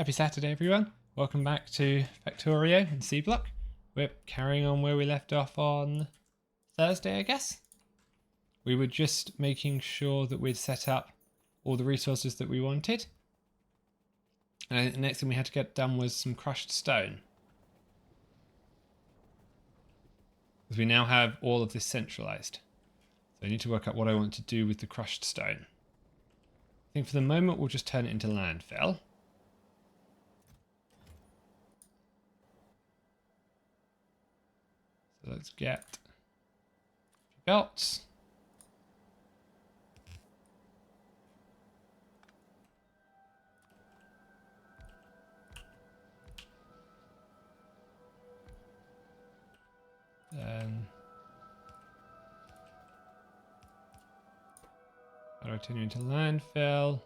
Happy Saturday, everyone. Welcome back to Factorio in C Block. We're carrying on where we left off on Thursday, I guess. We were just making sure that we'd set up all the resources that we wanted. And the next thing we had to get done was some crushed stone. Because we now have all of this centralized. So I need to work out what I want to do with the crushed stone. I think for the moment we'll just turn it into landfill. So let's get a few belts. Then how do I turn it into landfill?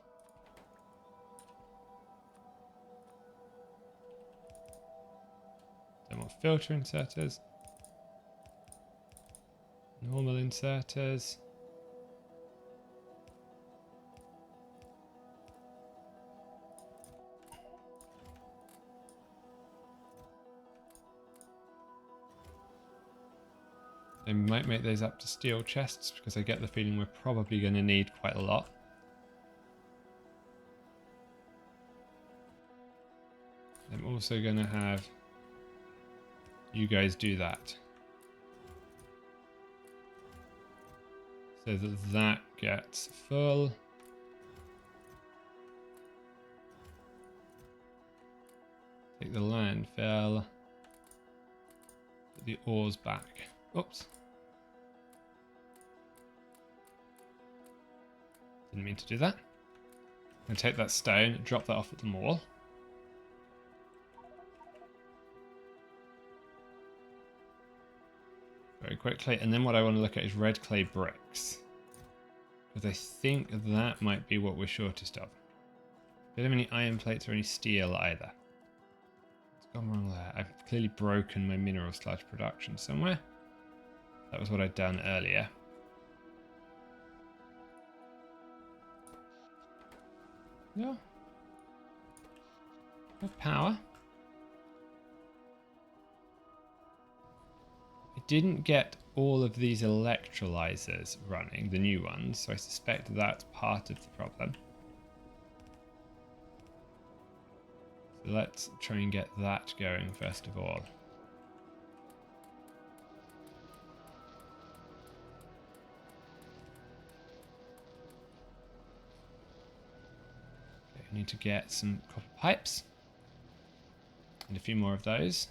Then more filter inserters. Normal inserters. I might make those up to steel chests because I get the feeling we're probably going to need quite a lot. I'm also going to have you guys do that. So that that gets full. Take the landfill. Put the ores back. Oops. Didn't mean to do that. I'm going to take that stone, drop that off at the mall. Very quickly. And then what I want to look at is red clay bricks. Because I think that might be what we're shortest of. Don't have any iron plates or any steel either. What's gone wrong there? I've clearly broken my mineral sludge production somewhere. That was what I'd done earlier. No. No power. I didn't get all of these electrolyzers running, the new ones, so I suspect that's part of the problem. So let's try and get that going first of all. Okay, I need to get some copper pipes and a few more of those.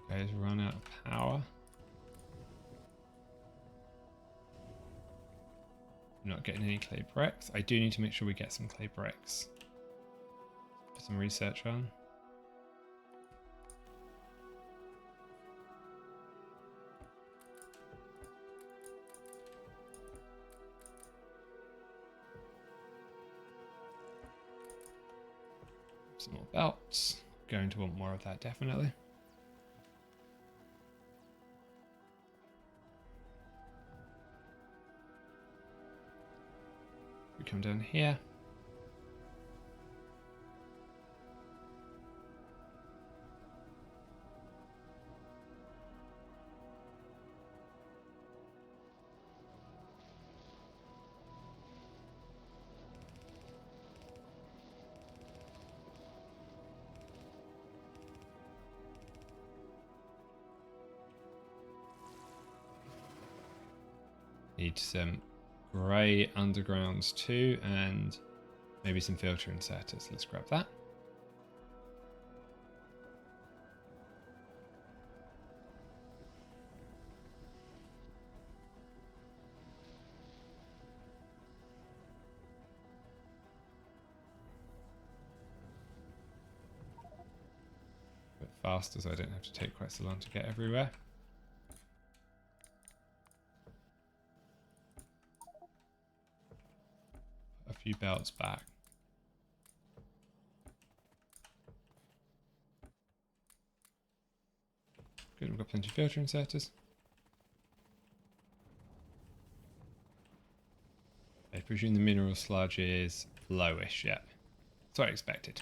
Guys run out of power. I'm not getting any clay bricks. I do need to make sure we get some clay bricks. Put some research on. Some more belts. Going to want more of that definitely. We come down here. Need some grey undergrounds too, and maybe some filter inserters. Let's grab that. A bit faster so I don't have to take quite so long to get everywhere. few belts back. Good, we've got plenty of filter inserters. I presume the mineral sludge is lowish, yep. That's what I expected.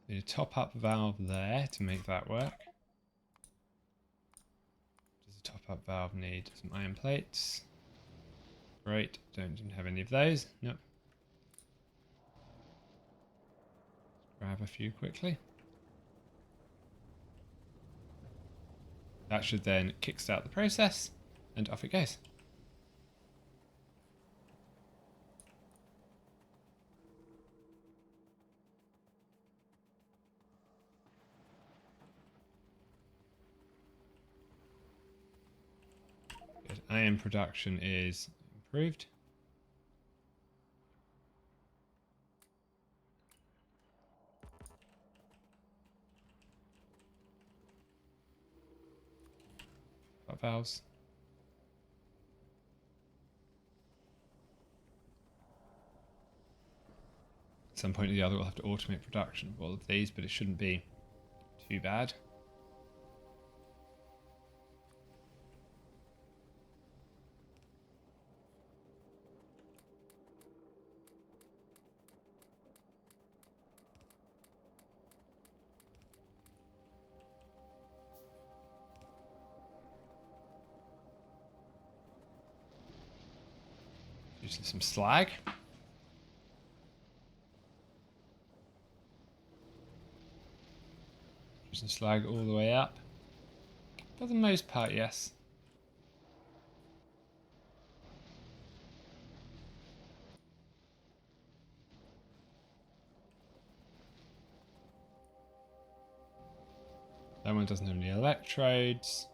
Need a top-up valve there to make that work. Does the top-up valve need some iron plates? Great, don't have any of those. Nope. Grab a few quickly. That should then kickstart the process, and off it goes. Good. Iron production is improved. Valves. At some point or the other we'll have to automate production of all of these, but it shouldn't be too bad. Using some slag. Using slag all the way up. For the most part, yes. That one doesn't have any electrodes.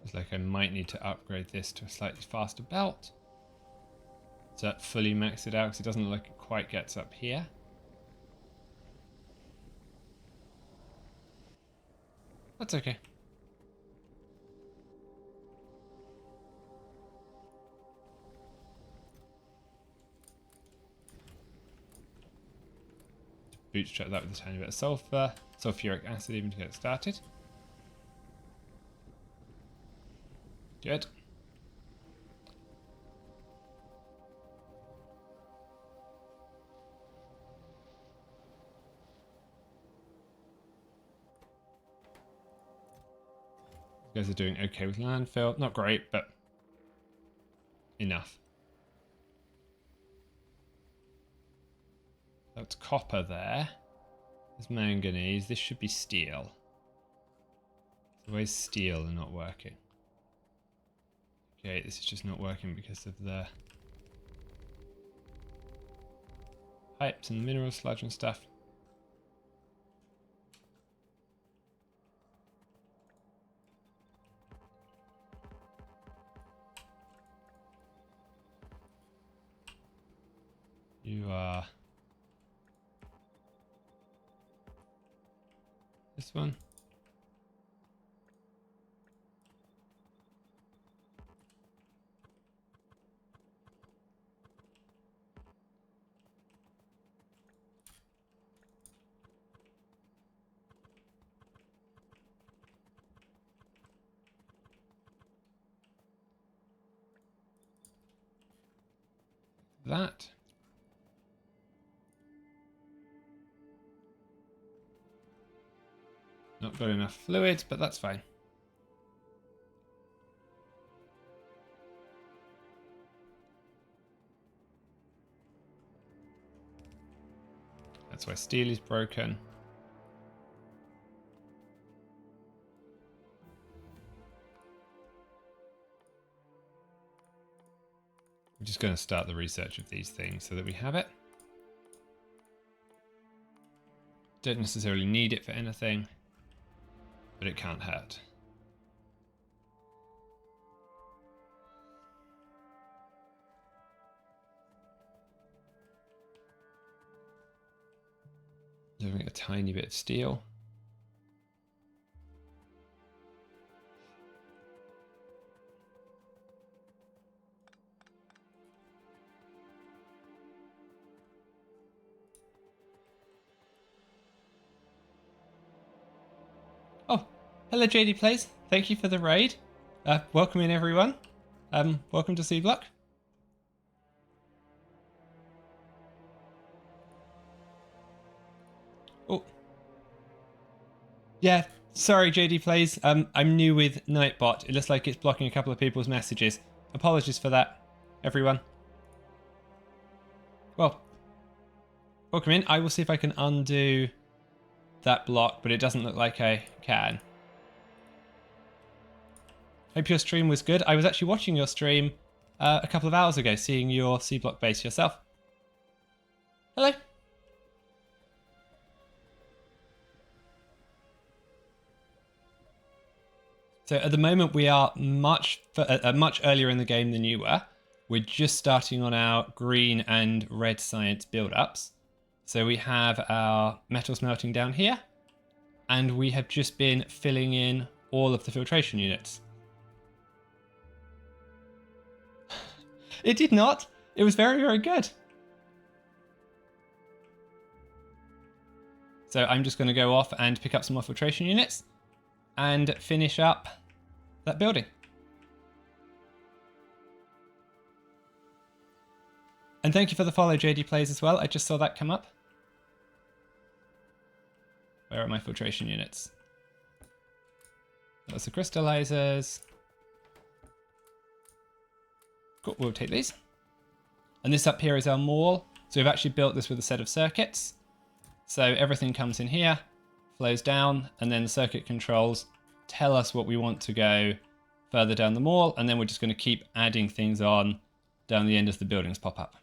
Looks like I might need to upgrade this to a slightly faster belt. So that fully max it out because it doesn't look like it quite gets up here. That's okay. Bootstrap that with a tiny bit of sulfur, sulfuric acid even to get it started. Good. You guys are doing okay with landfill. Not great, but enough. That's copper there. There's manganese. This should be steel. So where's steel and not working? Okay, this is just not working because of the pipes and the mineral sludge and stuff. You are this one. That. Not got enough fluid, but that's fine. That's why steel is broken. We're just going to start the research of these things so that we have it. Don't necessarily need it for anything, but it can't hurt. Doing a tiny bit of steel. Oh, hello JD Plays. Thank you for the raid. Welcome in everyone. Welcome to C Block. Oh. Yeah, sorry JD Plays. I'm new with Nightbot. It looks like it's blocking a couple of people's messages. Apologies for that, everyone. Well, welcome in. I will see if I can undo that block, but it doesn't look like I can. Hope your stream was good. I was actually watching your stream a couple of hours ago, seeing your C Block base yourself. Hello. So at the moment we are much earlier in the game than you were. We're just starting on our green and red science build-ups. So we have our metal smelting down here, and we have just been filling in all of the filtration units. It did not. It was very, very good. So I'm just going to go off and pick up some more filtration units and finish up that building. And thank you for the follow, JD Plays, as well. I just saw that come up. Where are my filtration units? That's the crystallizers. Cool, we'll take these. And this up here is our mall. So we've actually built this with a set of circuits. So everything comes in here, flows down, and then the circuit controls tell us what we want to go further down the mall, and then we're just going to keep adding things on down the end as the buildings pop up.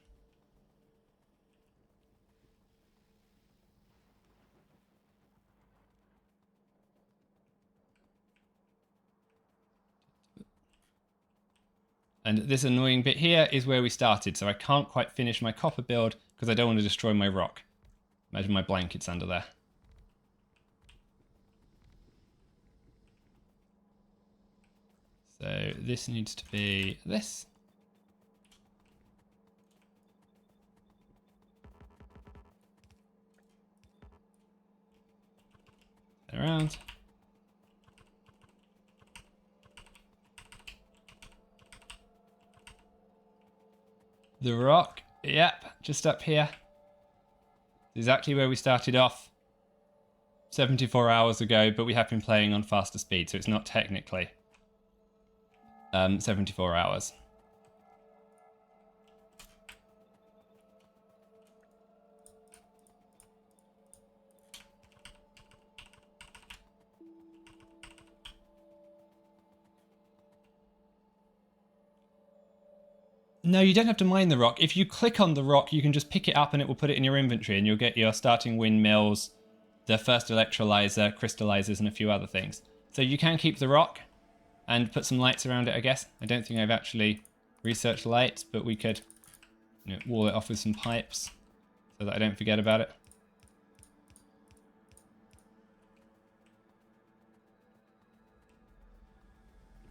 And this annoying bit here is where we started, so I can't quite finish my copper build because I don't want to destroy my rock. Imagine my blankets under there. So this needs to be this. Around. The rock, yep, just up here. Exactly where we started off 74 hours ago, but we have been playing on faster speed, so it's not technically 74 hours. No, you don't have to mine the rock. If you click on the rock, you can just pick it up and it will put it in your inventory, and you'll get your starting windmills, the first electrolyzer, crystallizers, and a few other things. So you can keep the rock and put some lights around it, I guess. I don't think I've actually researched lights, but we could wall it off with some pipes so that I don't forget about it.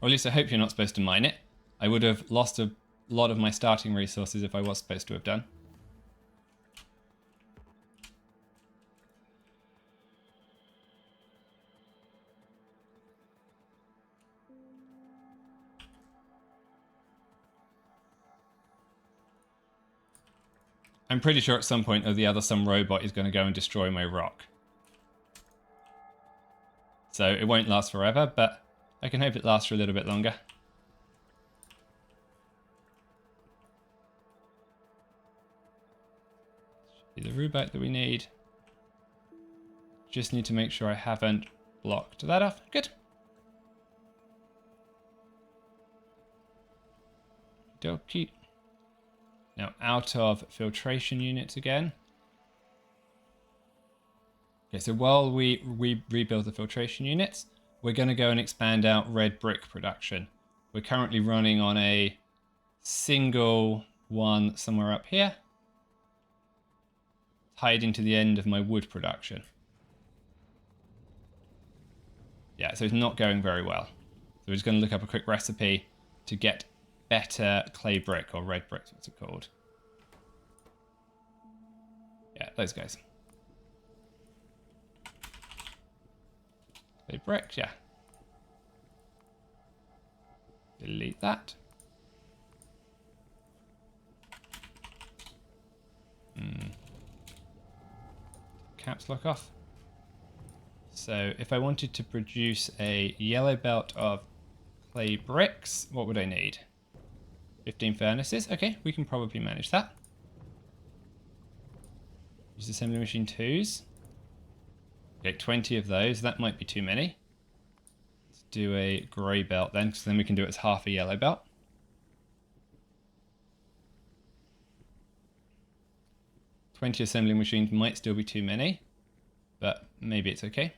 Or at least I hope you're not supposed to mine it. I would have lost a lot of my starting resources if I was supposed to have done. I'm pretty sure at some point or the other some robot is going to go and destroy my rock. So it won't last forever, but I can hope it lasts for a little bit longer. The rubite that we need. Just need to make sure I haven't blocked that off. Good. Dokie. Now out of filtration units again. Okay, so while we rebuild the filtration units, we're going to go and expand out red brick production. We're currently running on a single one somewhere up here, tied into the end of my wood production. Yeah, so it's not going very well. So we're just going to look up a quick recipe to get better clay brick, or red brick, what's it called? Yeah, those guys. Clay brick, yeah. Delete that. Caps lock off. So if I wanted to produce a yellow belt of clay bricks, what would I need? 15 furnaces. Okay, we can probably manage that. Use assembly machine 2s. Okay, 20 of those. That might be too many. Let's do a grey belt then, because then we can do it as half a yellow belt. $20 assembly machines might still be too many, but maybe it's okay.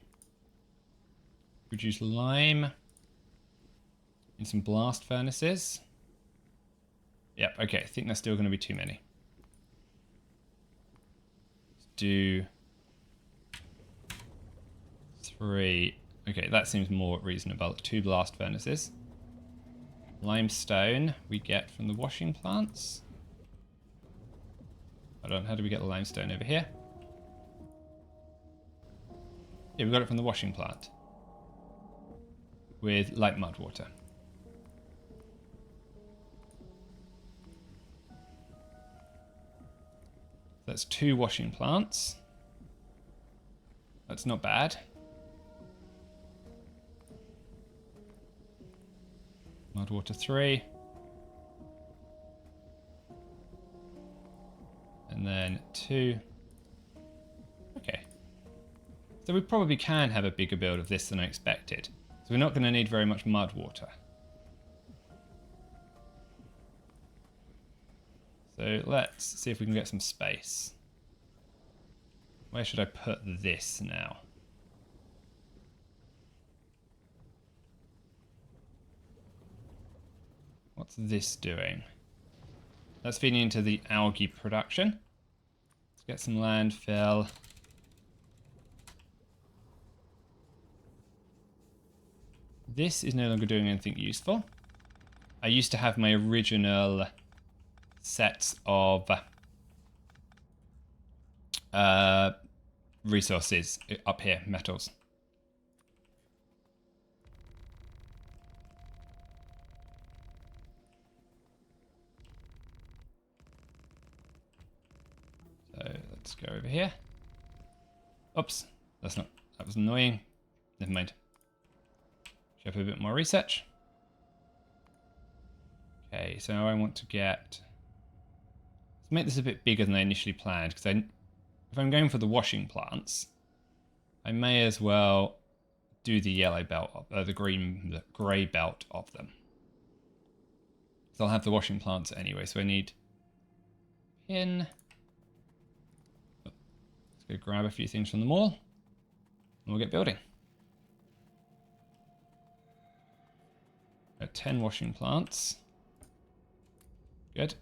Produce lime in some blast furnaces. Yep, okay, I think that's still going to be too many. Let's do 3. Okay, that seems more reasonable. 2 blast furnaces. Limestone we get from the washing plants. Hold on, how do we get the limestone over here? Yeah, we got it from the washing plant. With light mud water. That's 2 washing plants. That's not bad. Mud water 3. And then 2. Okay. So we probably can have a bigger build of this than I expected. So we're not going to need very much mud water. So let's see if we can get some space. Where should I put this now? What's this doing? That's feeding into the algae production. Let's get some landfill. This is no longer doing anything useful. I used to have my original sets of resources up here, metals. So let's go over here. Oops, that was annoying. Never mind. Should have a bit more research. Okay, so I want to let's make this a bit bigger than I initially planned, because if I'm going for the washing plants, I may as well do the yellow belt, the grey belt of them. So I'll have the washing plants anyway, so I need pin. Let's go grab a few things from the mall, and we'll get building. 10 washing plants. Good.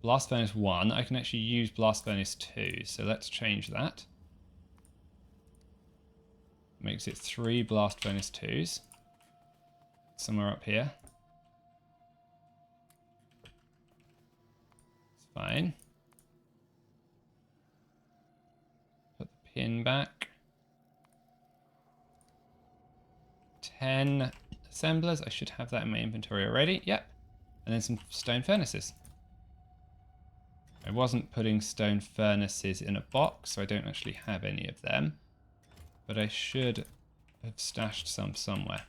Blast furnace 1. I can actually use blast furnace 2, so let's change that. Makes it 3 blast furnace 2s. Somewhere up here. It's fine. Put the pin back. 10 assemblers. I should have that in my inventory already. Yep. And then some stone furnaces. I wasn't putting stone furnaces in a box, so I don't actually have any of them. But I should have stashed some somewhere.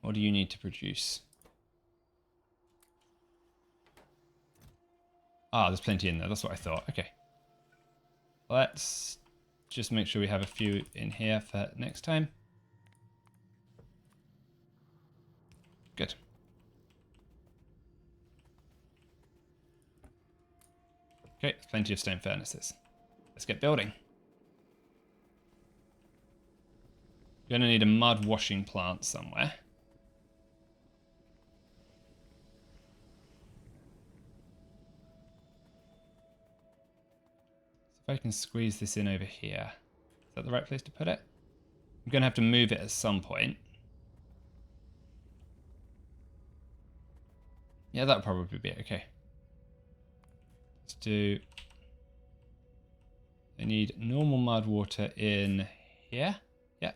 What do you need to produce? Ah, there's plenty in there. That's what I thought. Okay. Let's just make sure we have a few in here for next time. Good. Okay, there's plenty of stone furnaces. Let's get building. You're going to need a mud washing plant somewhere. So if I can squeeze this in over here. Is that the right place to put it? I'm going to have to move it at some point. Yeah, that'll probably be okay. Let's do... I need normal mud water in here. Yep.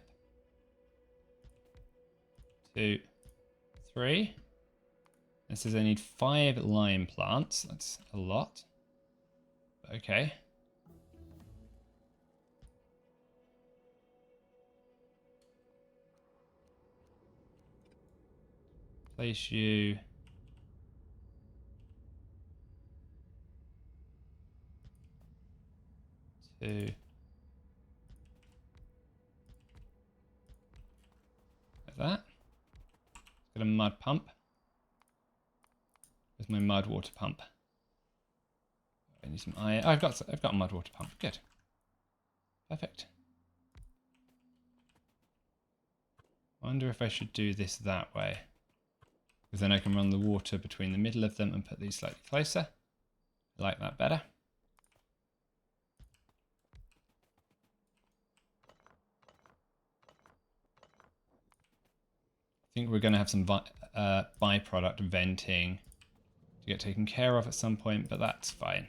2, 3. It says I need 5 lime plants. That's a lot. Okay. Place you... to... like that. Got a mud pump. Where's my mud water pump? I need some iron. Oh, I've got a mud water pump. Good. Perfect. I wonder if I should do this that way. Because then I can run the water between the middle of them and put these slightly closer. I like that better. I think we're going to have some byproduct venting to get taken care of at some point, but that's fine.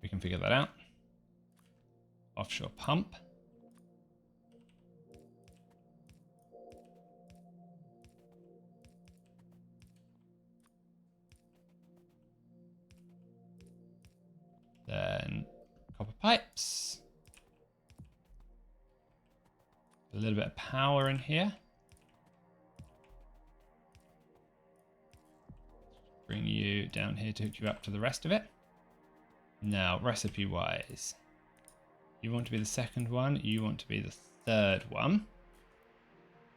We can figure that out. Offshore pump. Then copper pipes. A little bit of power in here. Bring you down here to hook you up to the rest of it. Now, recipe-wise, you want to be the second one, you want to be the third one.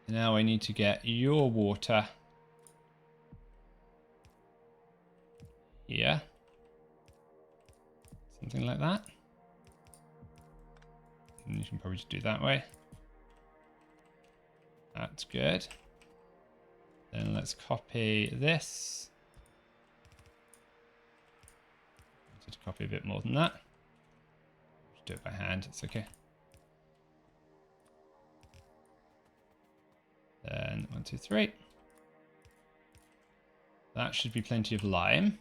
Now I need to get your water here. Something like that. And you can probably just do it that way. That's good. Then let's copy this. I need to copy a bit more than that. Just do it by hand, it's okay. Then 1, 2, 3. That should be plenty of lime.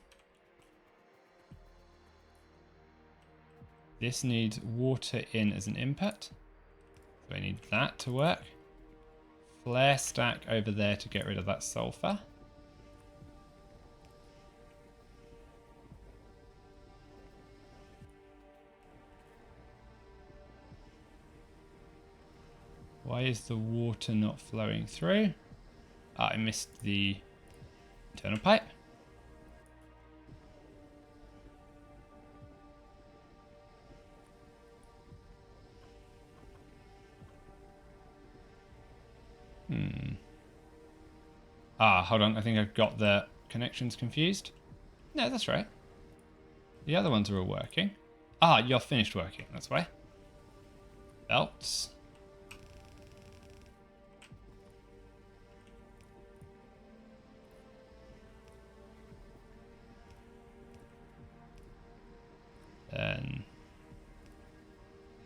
This needs water in as an input. So I need that to work. Flare stack over there to get rid of that sulfur. Why is the water not flowing through? Ah, I missed the internal pipe. Ah, hold on. I think I've got the connections confused. No, that's right. The other ones are all working. Ah, you're finished working. That's why. Belts. Then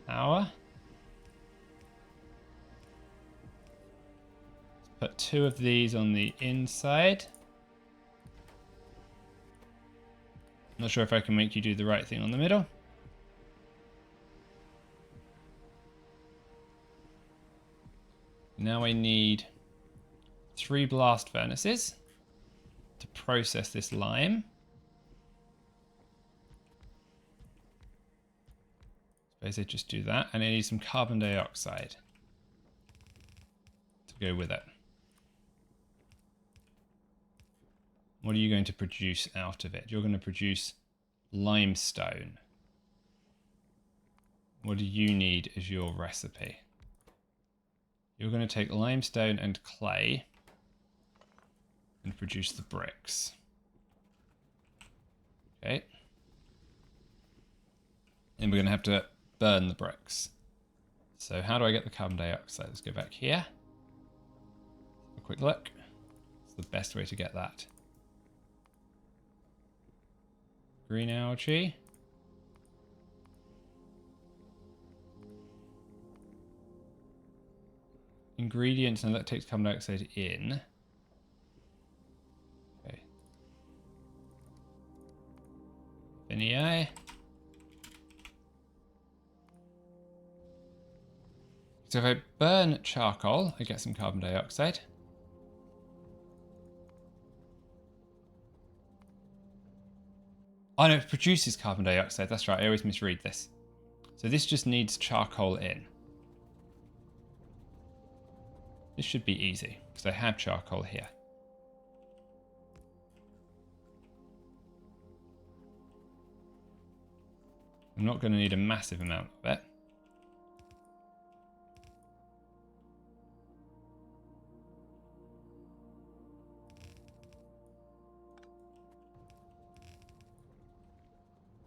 power. Put 2 of these on the inside. Not sure if I can make you do the right thing on the middle. Now I need 3 blast furnaces to process this lime. Suppose I just do that, and I need some carbon dioxide to go with it. What are you going to produce out of it? You're going to produce limestone. What do you need as your recipe? You're going to take limestone and clay and produce the bricks. Okay. And we're going to have to burn the bricks. So how do I get the carbon dioxide? Let's go back here. Have a quick look. It's the best way to get that. Green algae. Ingredients, and that takes carbon dioxide in. Okay. Vinii. So if I burn charcoal, I get some carbon dioxide. Oh no, it produces carbon dioxide. That's right, I always misread this. So this just needs charcoal in. This should be easy, because I have charcoal here. I'm not going to need a massive amount of it.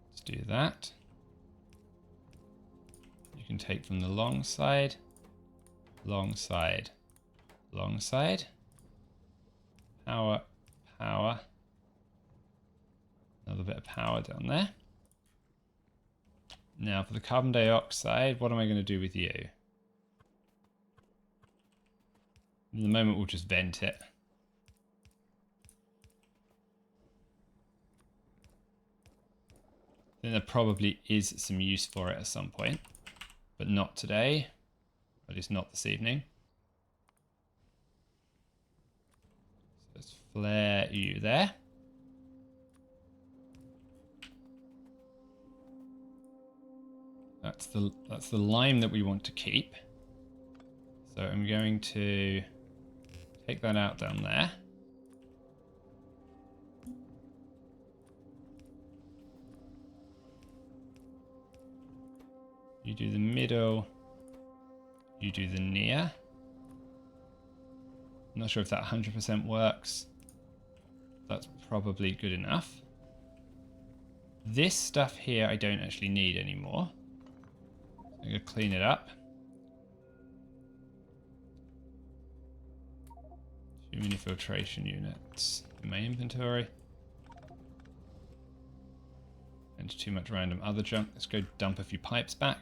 Let's do that. You can take from the long side, long side, long side. Power, power. Another bit of power down there. Now for the carbon dioxide, what am I going to do with you? In the moment we'll just vent it. Then there probably is some use for it at some point, but not today, at least not this evening. So let's flare you there. That's the lime that we want to keep. So I'm going to take that out down there. You do the middle. You do the near. I'm not sure if that 100% works. That's probably good enough. This stuff here I don't actually need anymore. I'm going to clean it up. Too many filtration units in my inventory. And too much random other junk. Let's go dump a few pipes back.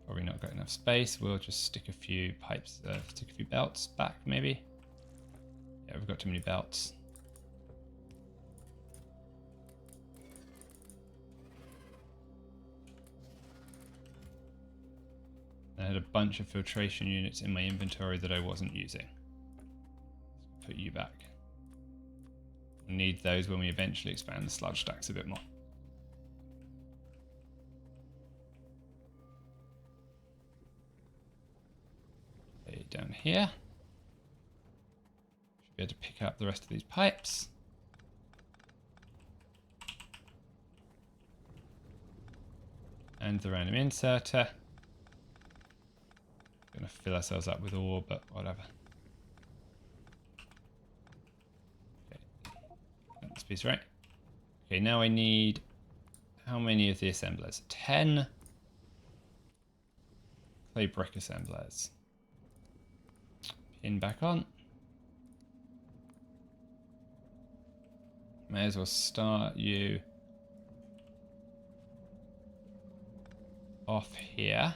Probably not got enough space. We'll just stick a few pipes, stick a few belts back maybe. Yeah, we've got too many belts. I had a bunch of filtration units in my inventory that I wasn't using. Let's put you back. We'll need those when we eventually expand the sludge stacks a bit more. Okay, down here. Should be able to pick up the rest of these pipes. And the random inserter. Gonna fill ourselves up with ore, but whatever. Okay, this piece right. Okay, now I need how many of the assemblers? 10 clay brick assemblers. Pin back on. May as well start you off here.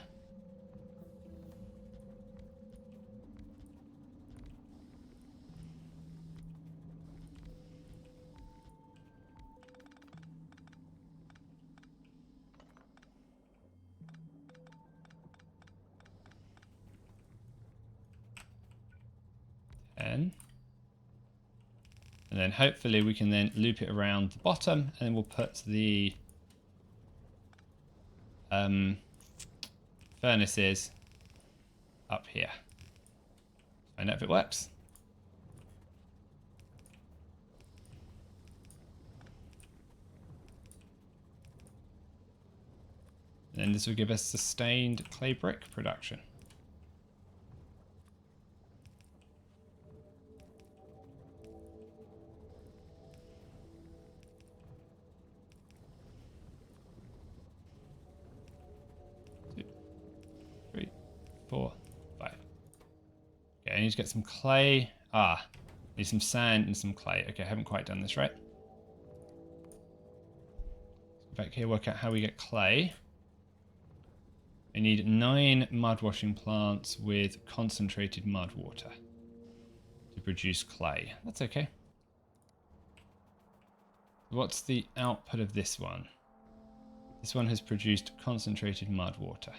And then hopefully we can then loop it around the bottom, and then we'll put the furnaces up here. Find out if it works. And then this will give us sustained clay brick production. need to get some clay. Ah, need some sand and some clay. Okay, I haven't quite done this right. Back here, work out how we get clay. I need 9 mud washing plants with concentrated mud water to produce clay. That's okay. What's the output of this one? This one has produced concentrated mud water.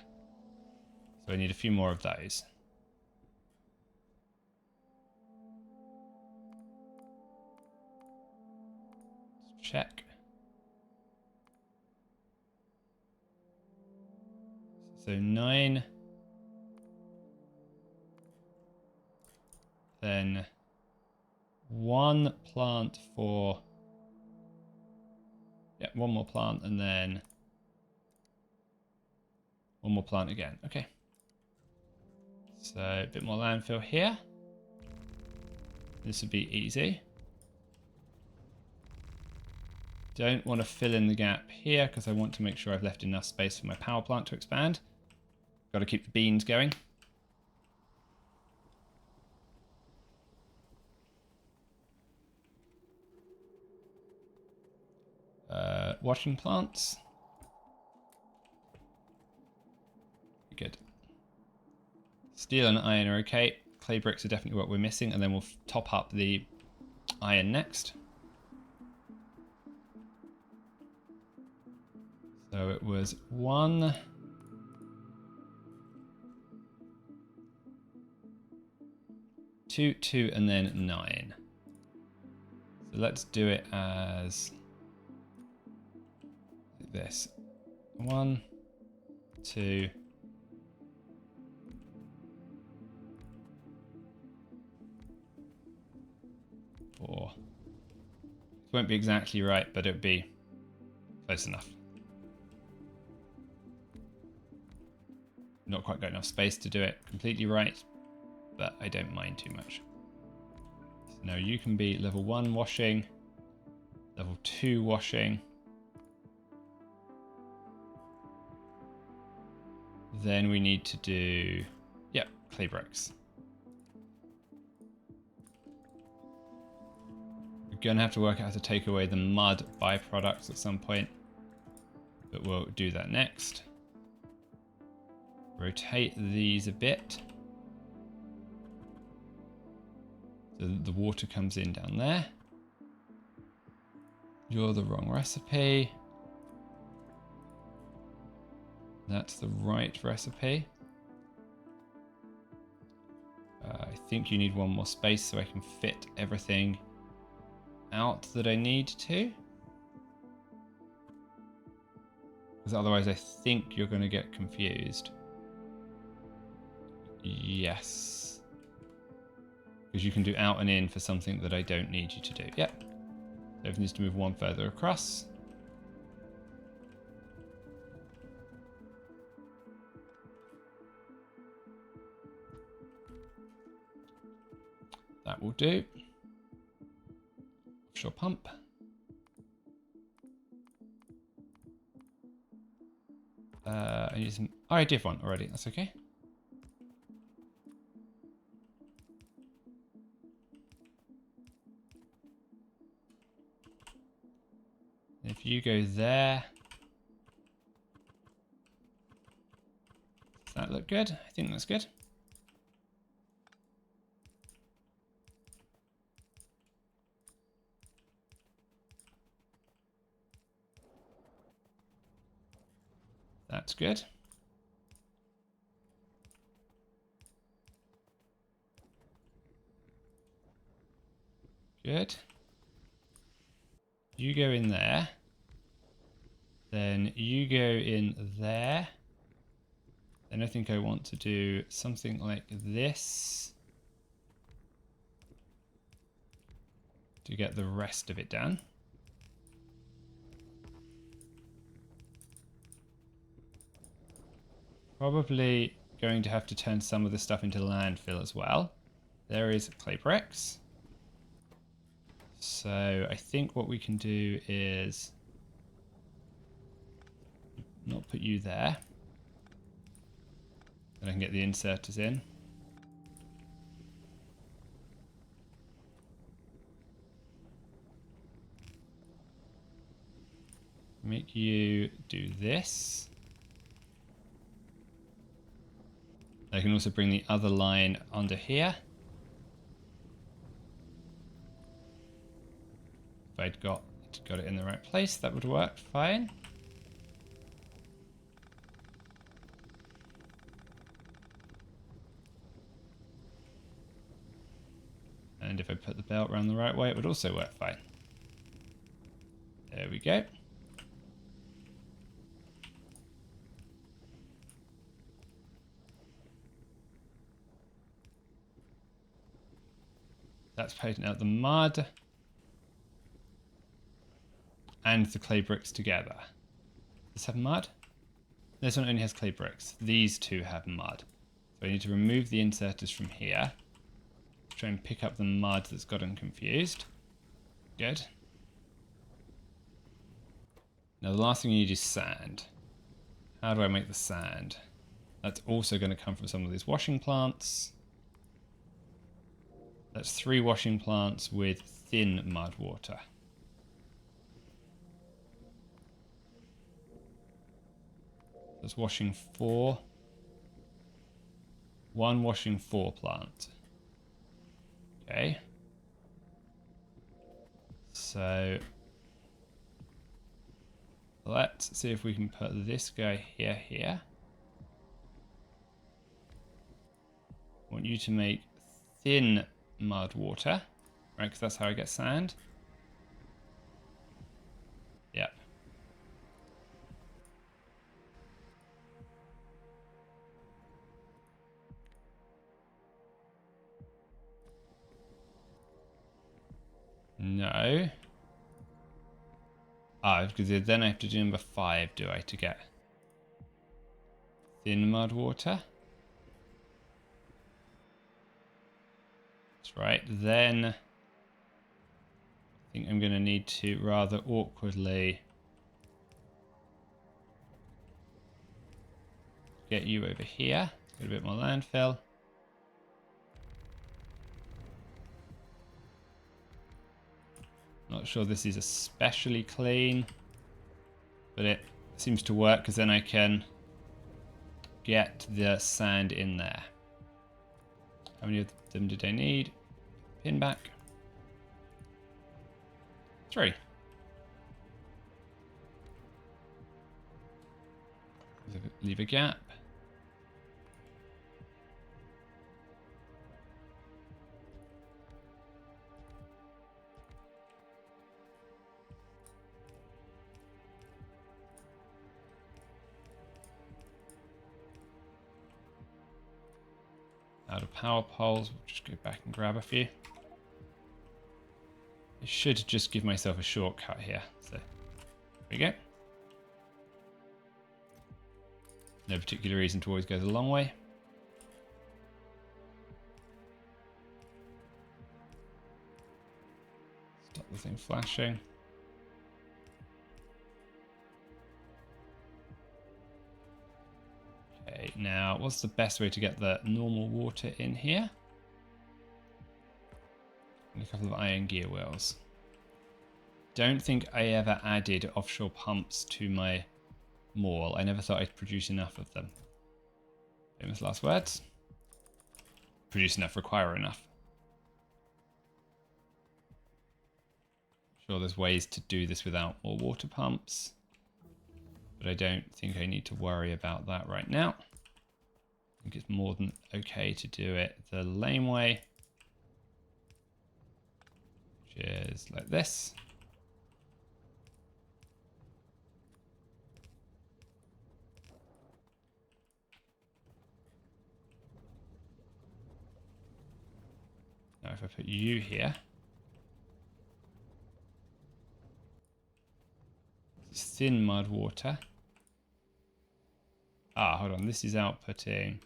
So I need a few more of those. Let's check. So 9. Then 1 plant for... Yeah, 1 more plant and then 1 more plant again. Okay. So a bit more landfill here. This would be easy. Don't want to fill in the gap here because I want to make sure I've left enough space for my power plant to expand. Got to keep the beans going. Washing plants. Good. Steel and iron are okay. Clay bricks are definitely what we're missing, and then we'll top up the iron next. So it was 1, 2, 2, and then 9. So let's do it as this. 1, 2, 4. This won't be exactly right, but it'll be close enough. Not quite got enough space to do it completely right, but I don't mind too much. So now you can be level 1 washing, level 2 washing. Then we need to do, yep, clay bricks. We're going to have to work out how to take away the mud byproducts at some point, but we'll do that next. Rotate these a bit. So the water comes in down there. You're the wrong recipe. That's the right recipe. I think you need 1 more space so I can fit everything out that I need to. Because otherwise I think you're going to get confused. Yes. Because you can do out and in for something that I don't need you to do. Yep. So everything needs to move 1 further across. That will do. Offshore pump. I need some... Oh, I did one already. That's okay. If you go there... Does that look good? I think that's good. That's good. Good. You go in there. Then you go in there. Then I think I want to do something like this to get the rest of it done. Probably going to have to turn some of the stuff into landfill as well. There is clay bricks. So I think what we can do is not put you there. Then I can get the inserters in. Make you do this. I can also bring the other line under here. If I'd got it in the right place, that would work fine. And if I put the belt around the right way, it would also work fine. There we go. That's putting out the mud and the clay bricks together. Does this have mud? This one only has clay bricks. These two have mud. So I need to remove the inserters from here. Try and pick up the mud that's gotten confused. Good. Now the last thing you need is sand. How do I make the sand? That's also going to come from some of these washing plants. That's 3 washing plants with thin mud water. That's washing 4. 1 washing 4 plant. Okay. So let's see if we can put this guy here. I want you to make thin mud water, right? Because that's how I get sand. Yep. No. Ah, because then I have to do number 5, do I, to get thin mud water? That's right. Then I think I'm going to need to rather awkwardly get you over here. Get a bit more landfill. Not sure this is especially clean, but it seems to work because then I can get the sand in there. How many of them did I need? Pin back. 3. Leave a gap. Out of power poles, we'll just go back and grab a few. I should just give myself a shortcut here. So, there we go. No particular reason to always go the long way. Stop the thing flashing. Okay, now what's the best way to get the normal water in here? And a couple of iron gear wheels. Don't think I ever added offshore pumps to my mall. I never thought I'd produce enough of them. Famous last words. Produce enough, require enough. Sure, there's ways to do this without more water pumps, but I don't think I need to worry about that right now. I think it's more than okay to do it the lame way, which is like this. Now if I put you here, thin mud water. Ah, hold on, this is outputting.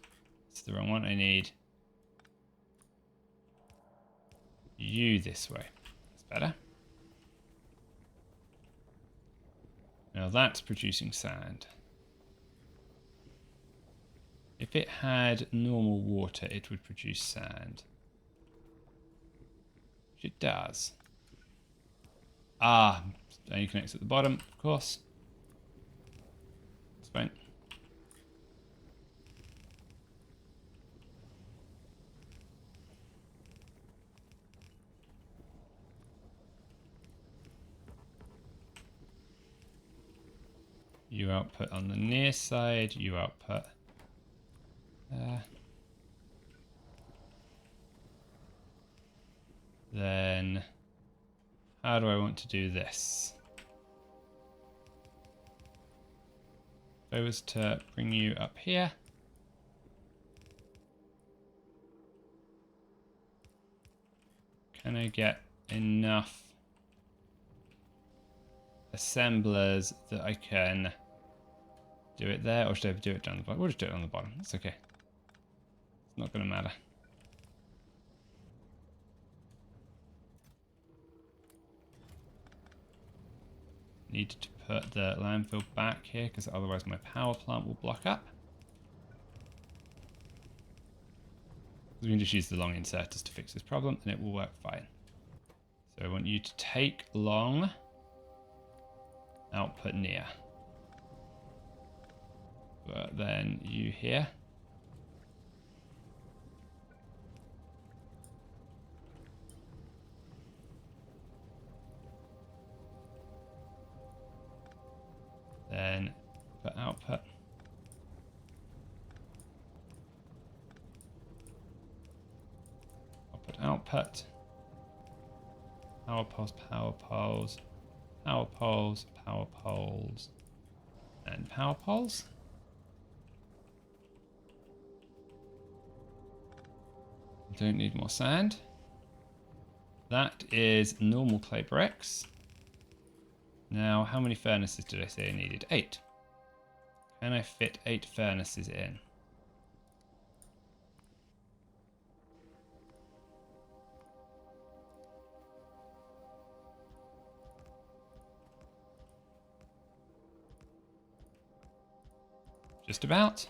It's the wrong one. I need you this way. That's better. Now that's producing sand. If it had normal water, it would produce sand. Which it does. Ah, only connects at the bottom, of course. fine. You output on the near side, you output there. Then, how do I want to do this? If I was to bring you up here. Can I get enough assemblers that I can do it there, or should I do it down the bottom? We'll just do it on the bottom. It's okay. It's not going to matter. Need to put the landfill back here because otherwise my power plant will block up. We can just use the long inserters to fix this problem and it will work fine. So I want you to take long, output near. But then you here. Then put output. Output. Power poles, power poles, power poles, power poles, and power poles. Don't need more sand. That is normal clay bricks. Now, how many furnaces did I say I needed? 8. Can I fit 8 furnaces in? Just about.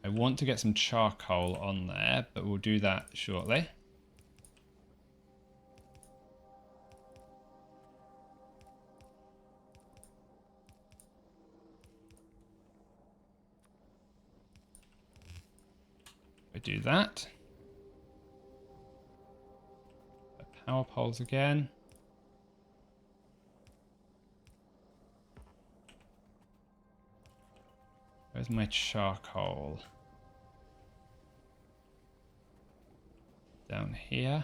I want to get some charcoal on there, but we'll do that shortly. I do that. Power poles again. Where's my charcoal? Down here.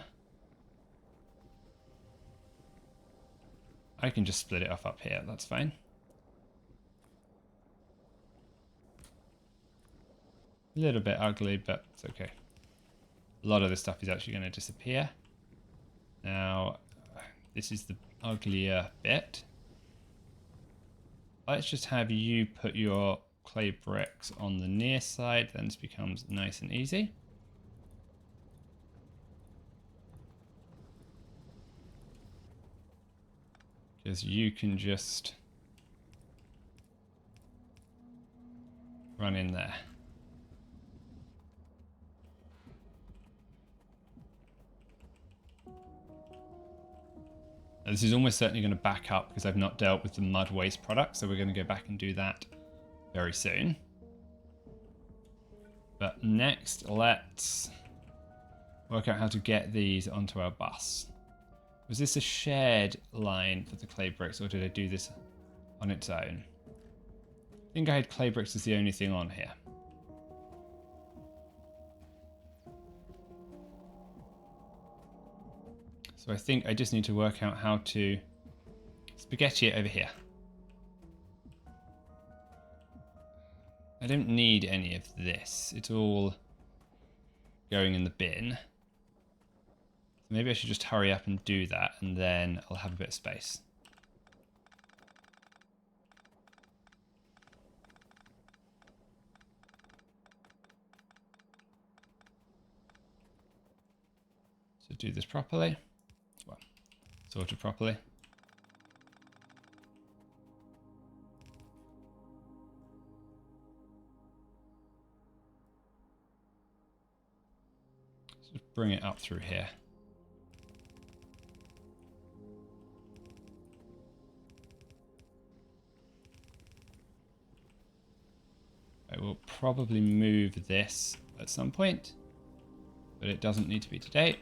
I can just split it off up here, that's fine. A little bit ugly, but it's okay. A lot of this stuff is actually going to disappear. Now, this is the uglier bit. Let's just have you put your clay bricks on the near side, then this becomes nice and easy. Because you can just run in there. Now, this is almost certainly going to back up because I've not dealt with the mud waste product, so we're going to go back and do that very soon. But next, let's work out how to get these onto our bus. Was this a shared line for the clay bricks, or did I do this on its own? I think I had clay bricks as the only thing on here. So I think I just need to work out how to spaghetti it over here. I don't need any of this. It's all going in the bin. So maybe I should just hurry up and do that, and then I'll have a bit of space. So do this properly. Well, sort of properly. Just bring it up through here. will probably move this at some point, but it doesn't need to be today.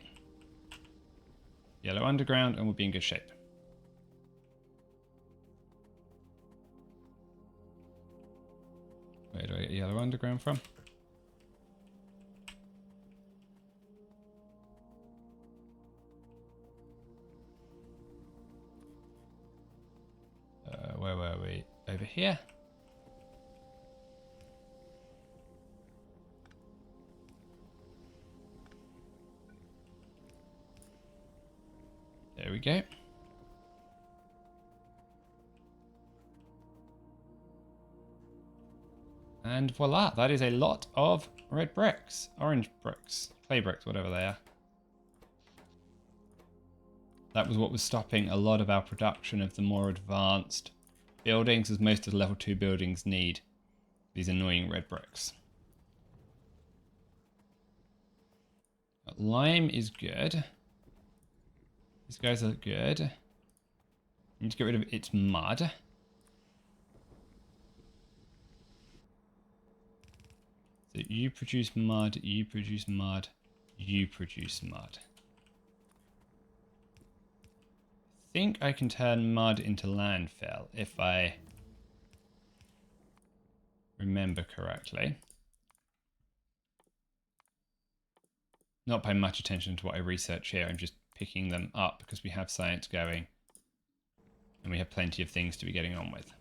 Yellow underground, and we'll be in good shape. Where do I get yellow underground from? Where were we? Over here. There we go. And voila, that is a lot of red bricks, orange bricks, clay bricks, whatever they are. That was what was stopping a lot of our production of the more advanced buildings, as most of the level 2 buildings need these annoying red bricks. But lime is good. These guys are good. Need to get rid of its mud. So you produce mud, you produce mud, you produce mud. I think I can turn mud into landfill if I remember correctly. Not paying much attention to what I research here, I'm just picking them up because we have science going and we have plenty of things to be getting on with.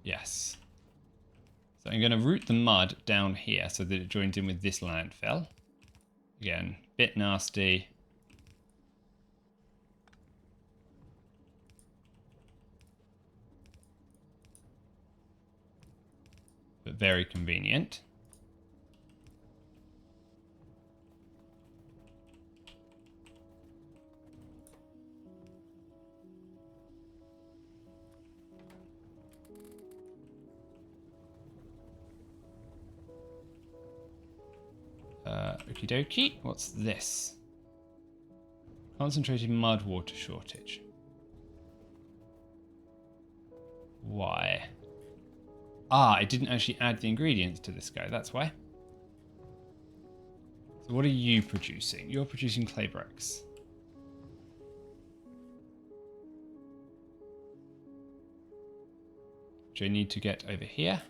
Yes. So I'm going to route the mud down here so that it joins in with this landfill. Again, bit nasty. But very convenient. Okie dokie. What's this? Concentrated mud water shortage. Why? Ah, I didn't actually add the ingredients to this guy, that's why. So what are you producing? You're producing clay bricks. Which I need to get over here.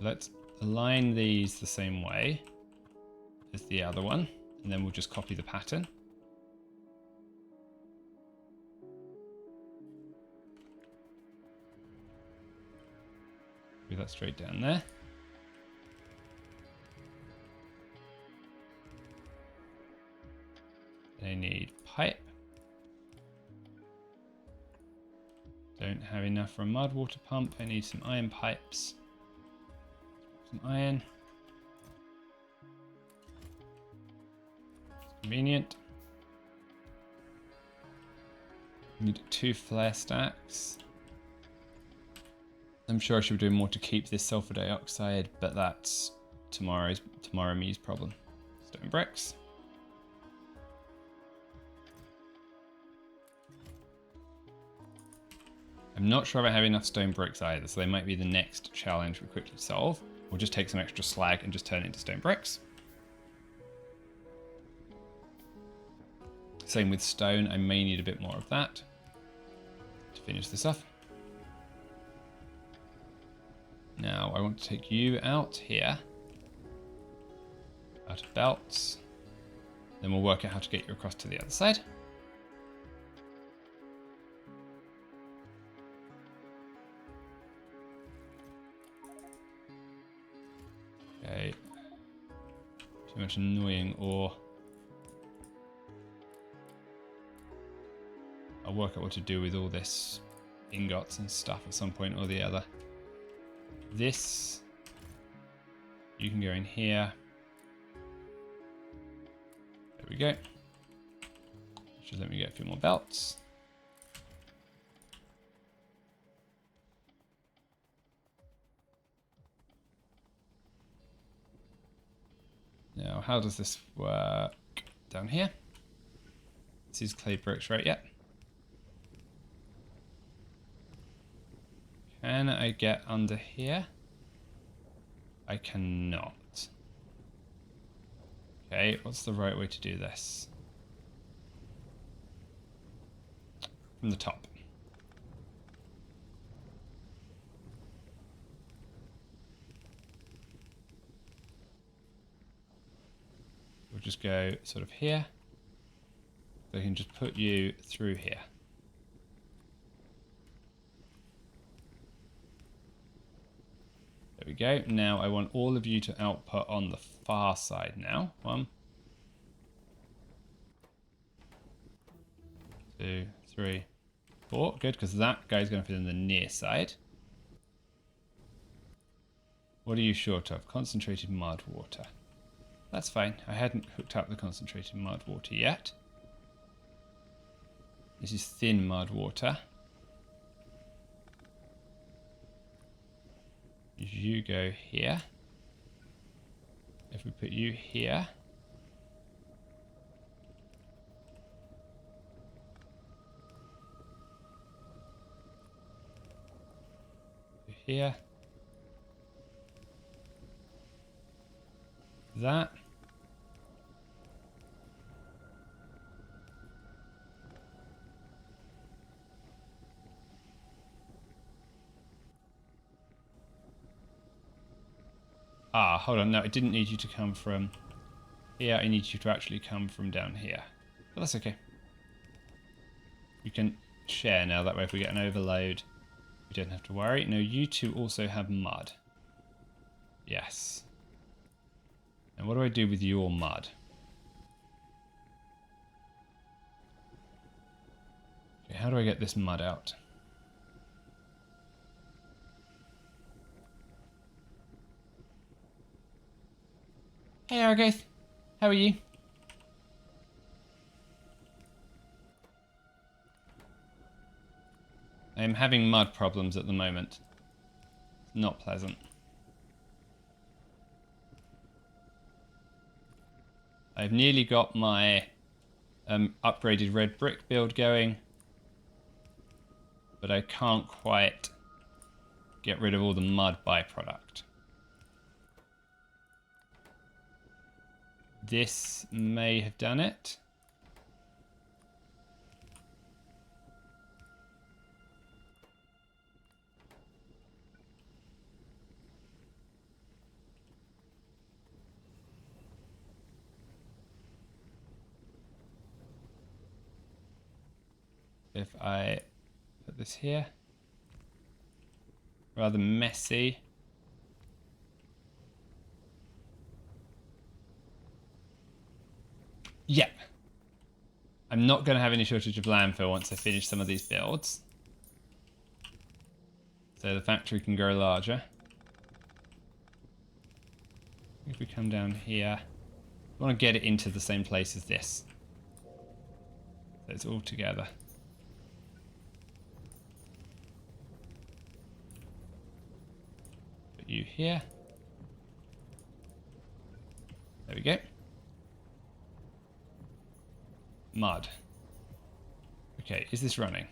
Let's align these the same way as the other one, and then we'll just copy the pattern. Move that straight down there. They need pipe. Don't have enough for a mud water pump. I need some iron pipes. Some iron. It's convenient. Need 2 flare stacks. I'm sure I should be doing more to keep this sulfur dioxide, but that's tomorrow me's problem. Stone bricks. I'm not sure if I have enough stone bricks either, so they might be the next challenge we quickly solve. We'll just take some extra slag and just turn it into stone bricks. Same with stone, I may need a bit more of that to finish this off. Now I want to take you out here, out of belts, then we'll work out how to get you across to the other side. Okay, too much annoying ore. I'll work out what to do with all this ingots and stuff at some point or the other. This, you can go in here. There we go. Should let me get a few more belts. how does this work down here? This is clay bricks, right? Yep. Can I get under here? I cannot. Okay, what's the right way to do this? From the top. We'll just go sort of here. So I can just put you through here. There we go. Now I want all of you to output on the far side now. 1, 2, 3, 4. Good, because that guy's going to fit in the near side. What are you short of? Concentrated mud water. That's fine. I hadn't hooked up the concentrated mud water yet. This is thin mud water. You go here. If we put you here. Here. That. Ah, hold on. No, I didn't need you to come from here. I need you to actually come from down here. But that's okay. We can share now. That way if we get an overload, we don't have to worry. No, you two also have mud. Yes. And what do I do with your mud? Okay, how do I get this mud out? Hey Argoth, how are you? I am having mud problems at the moment. It's not pleasant. I've nearly got my upgraded red brick build going, but I can't quite get rid of all the mud byproduct. This may have done it. If I put this here, rather messy. Yep. I'm not going to have any shortage of landfill once I finish some of these builds. So the factory can grow larger. If we come down here, I want to get it into the same place as this. So it's all together. Put you here. There we go. Mud. Okay, is this running?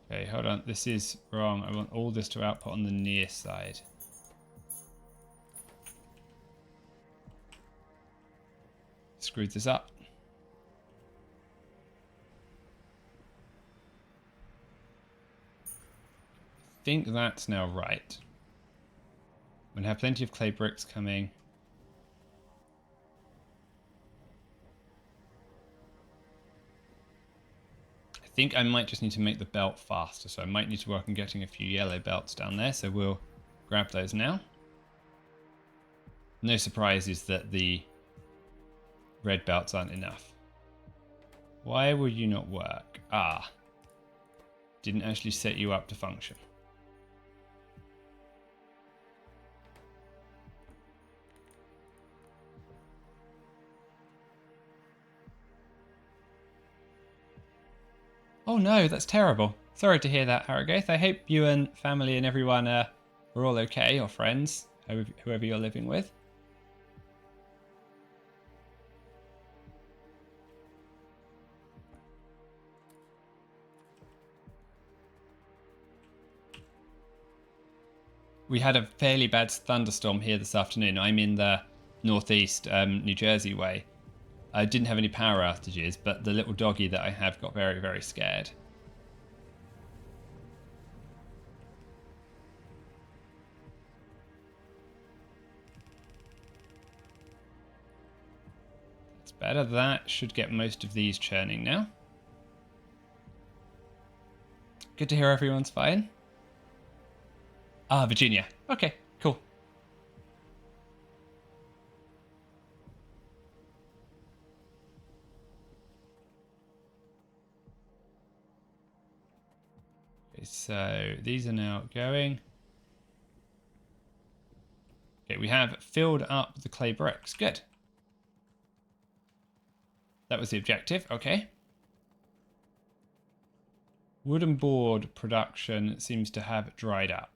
Okay, hold on. This is wrong. I want all this to output on the near side. Screwed this up. I think that's now right. I'm going to have plenty of clay bricks coming. I think I might just need to make the belt faster, so I might need to work on getting a few yellow belts down there, so we'll grab those now. No surprises that the red belts aren't enough. Why will you not work? Ah. Didn't actually set you up to function. Oh no, that's terrible. Sorry to hear that, Harrogate. I hope you and family and everyone are all okay, or friends, whoever you're living with. We had a fairly bad thunderstorm here this afternoon. I'm in the northeast, New Jersey way. I didn't have any power outages, but the little doggy that I have got very, very scared. It's better. That should get most of these churning now. Good to hear everyone's fine. Ah, Virginia. Okay, cool. Okay, so these are now going. Okay, we have filled up the clay bricks. Good. That was the objective. Okay. Wooden board production seems to have dried up.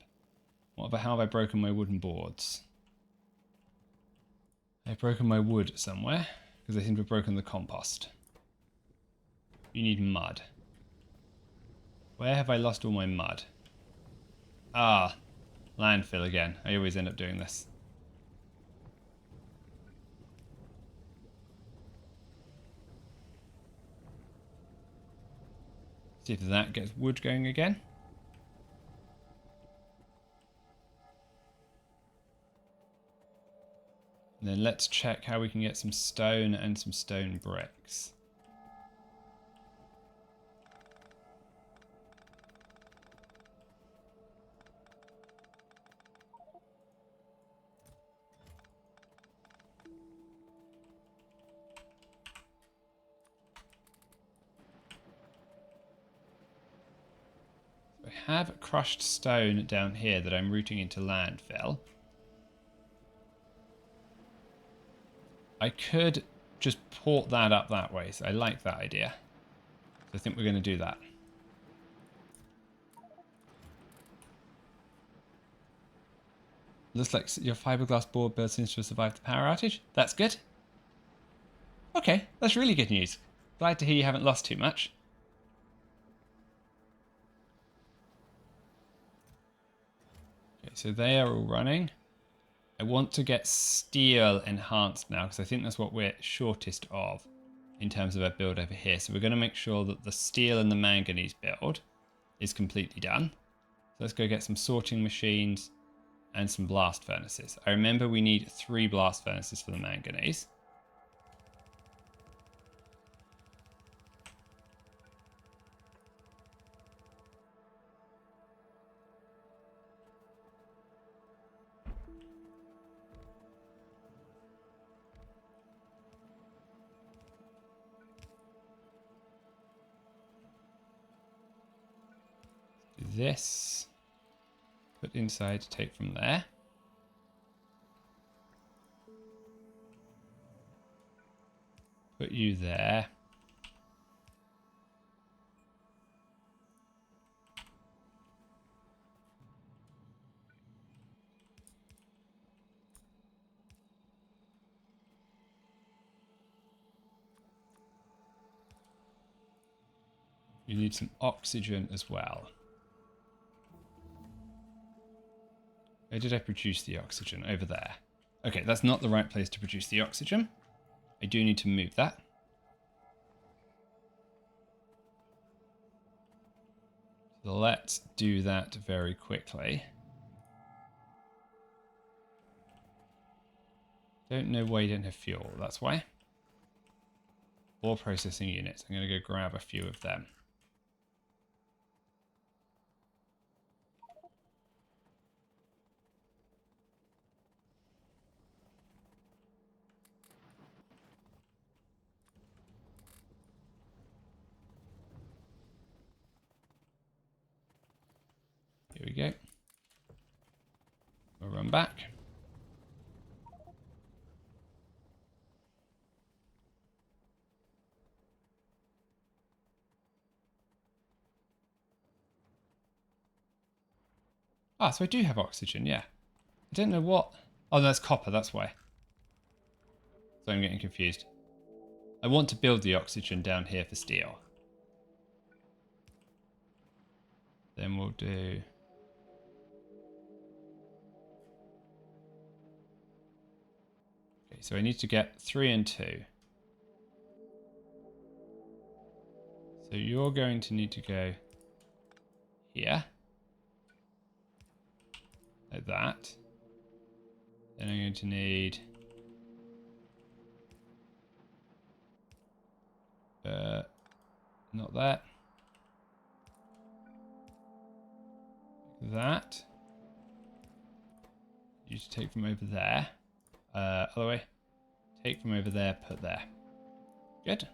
How have I broken my wooden boards? I've broken my wood somewhere because I seem to have broken the compost. You need mud. Where have I lost all my mud? Ah, landfill again. I always end up doing this. See if that gets wood going again. And then let's check how we can get some stone and some stone bricks. I have crushed stone down here that I'm routing into landfill. I could just port that up that way, so I like that idea. So I think we're going to do that. Looks like your fiberglass board build seems to have survived the power outage. That's good. Okay, that's really good news. Glad to hear you haven't lost too much. Okay, so they are all running. I want to get steel enhanced now because I think that's what we're shortest of in terms of our build over here. So we're going to make sure that the steel and the manganese build is completely done. So let's go get some sorting machines and some blast furnaces. I remember we need 3 blast furnaces for the manganese. Do this. Put inside, take from there. Put you there. You need some oxygen as well. Where did I produce the oxygen? Over there. Okay, that's not the right place to produce the oxygen. I do need to move that. So let's do that very quickly. Don't know why you don't have fuel, that's why. Ore processing units. I'm going to go grab a few of them. Here we go. We'll run back. Ah, so I do have oxygen, yeah. I don't know what... Oh, no, that's copper, that's why. So I'm getting confused. I want to build the oxygen down here for steel. Then we'll do... Okay, so I need to get 3 and 2. So you're going to need to go here. Like that. Then I'm going to need... not that. That. You should take from over there. Other way. Take from over there, put there. Good.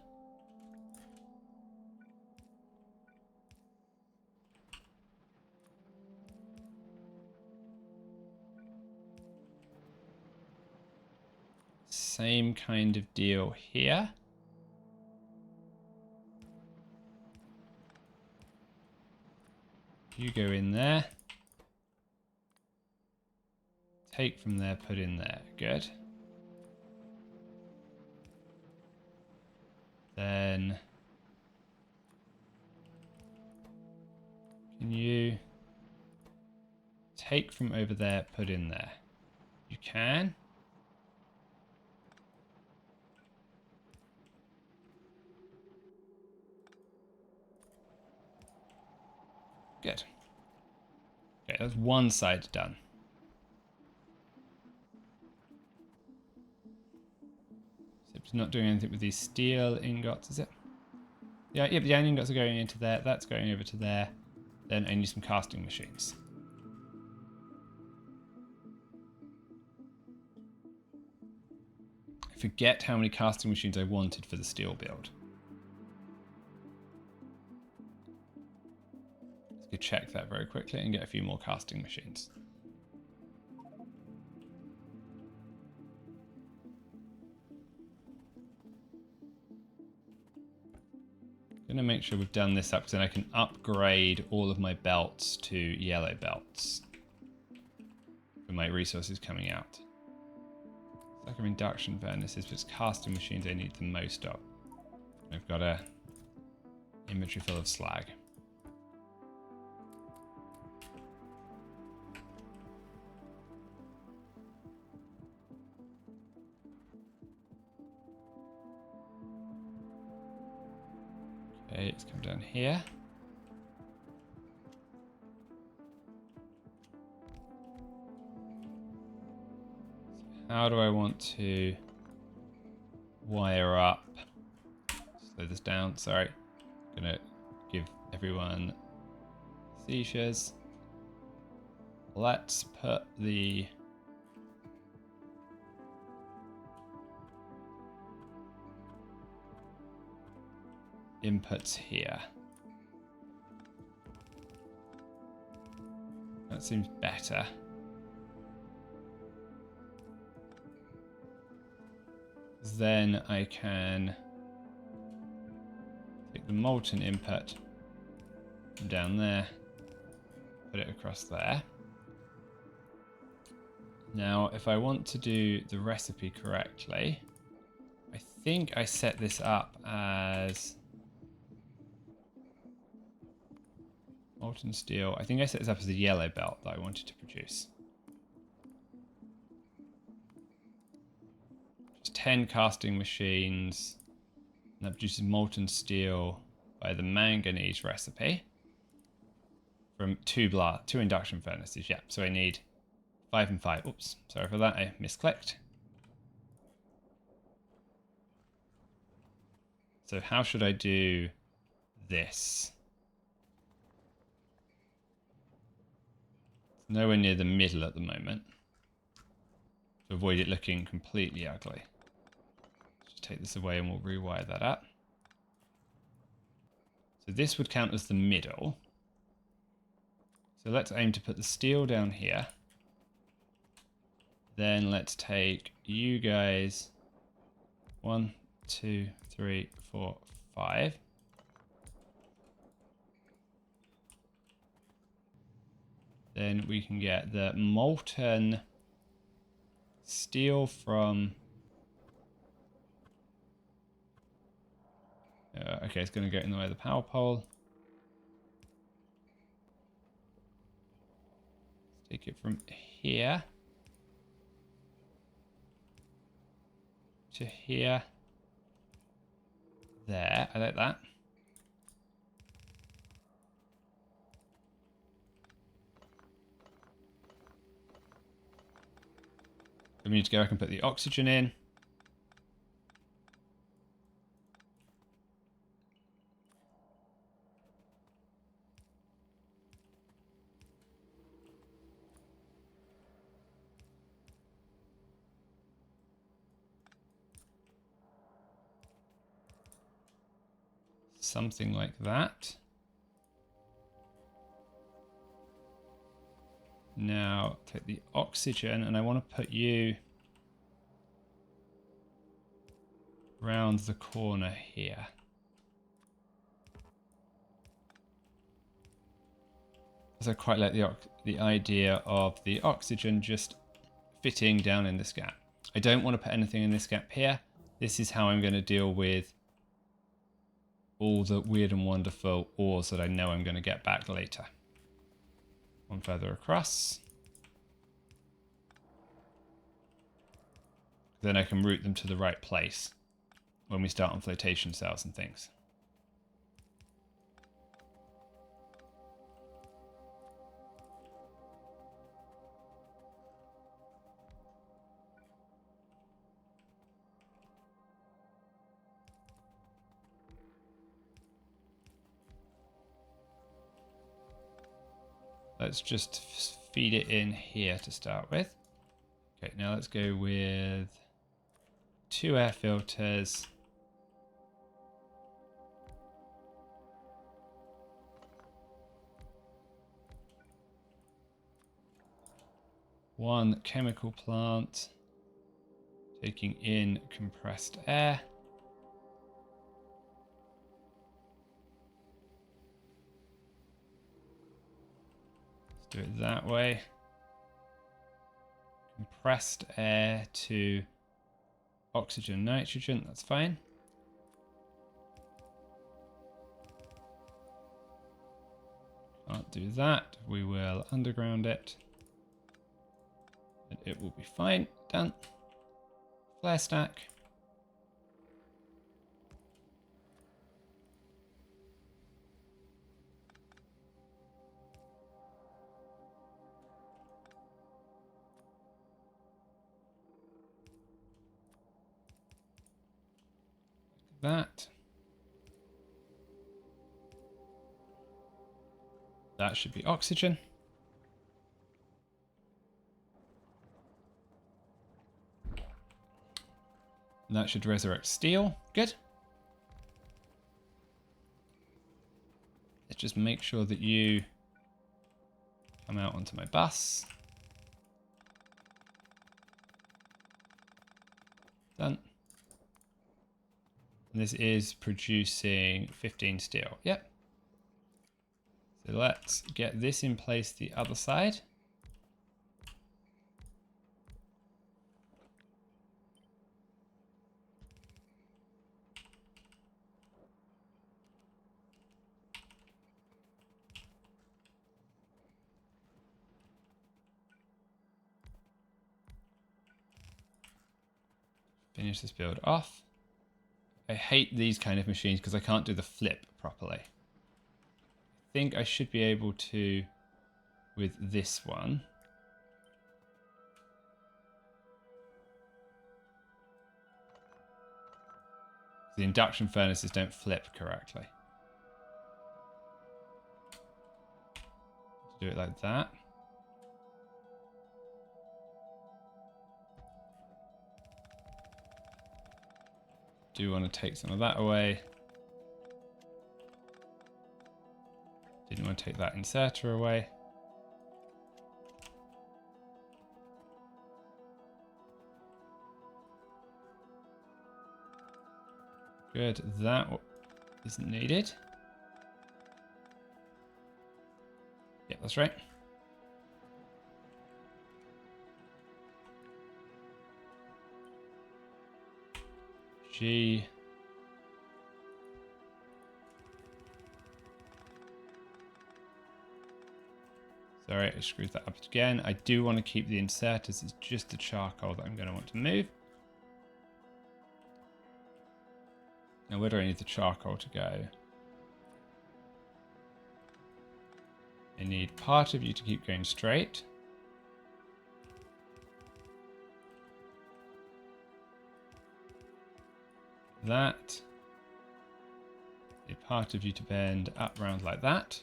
Same kind of deal here. You go in there. Take from there, put in there. Good. Then can you take from over there, put in there? You can. Good. Okay, that's one side done. It's not doing anything with these steel ingots, is it? Yeah, the iron ingots are going into there. That's going over to there. Then I need some casting machines. I forget how many casting machines I wanted for the steel build. Let's go check that very quickly and get a few more casting machines. I'm going to make sure we've done this up, because then I can upgrade all of my belts to yellow belts for my resources coming out. Stack of induction furnaces, but it's casting machines I need the most of. I've got a inventory full of slag. Okay, let's come down here. So how do I want to wire up? Slow this down, sorry. I'm gonna give everyone seizures. Let's put the inputs here. That seems better. Then I can take the molten input from down there, put it across there. Now, if I want to do the recipe correctly, I think I set this up as molten steel. I think I set this up as a yellow belt that I wanted to produce. Just 10 casting machines. And that produces molten steel by the manganese recipe from two induction furnaces. Yeah, so I need 5 and 5. Oops, sorry for that. I misclicked. So how should I do this? It's nowhere near the middle at the moment, to avoid it looking completely ugly. Just take this away and we'll rewire that up. So this would count as the middle. So let's aim to put the steel down here. Then let's take you guys 1, 2, 3, 4, 5. then we can get the molten steel from... okay, it's going to get in the way of the power pole. Let's take it from here to here. There, I like that. We need to go back and put the oxygen in. Something like that. Now take the oxygen and I want to put you round the corner here. Because I quite like the idea of the oxygen just fitting down in this gap. I don't want to put anything in this gap here. This is how I'm going to deal with all the weird and wonderful ores that I know I'm going to get back later. One further across. Then I can route them to the right place when we start on flotation cells and things. Let's just feed it in here to start with. Okay, now let's go with 2 air filters. One chemical plant, taking in compressed air. Do it that way. Compressed air to oxygen, nitrogen, that's fine. Can't do that. We will underground it. And it will be fine. Done. Flare stack. That. That should be oxygen. And that should resurrect steel. Good. Let's just make sure that you come out onto my bus. Done. And this is producing 15 steel. Yep. So let's get this in place the other side. Finish this build off. I hate these kind of machines because I can't do the flip properly. I think I should be able to with this one. The induction furnaces don't flip correctly. Do it like that. Do want to take some of that away. Didn't want to take that inserter away. Good, that isn't needed. Yeah, that's right. G. Sorry, I screwed that up again. I do want to keep the inserters. It's just the charcoal that I'm going to want to move. Now, where do I need the charcoal to go? I need part of you to keep going straight. That. A part of you to bend up round like that.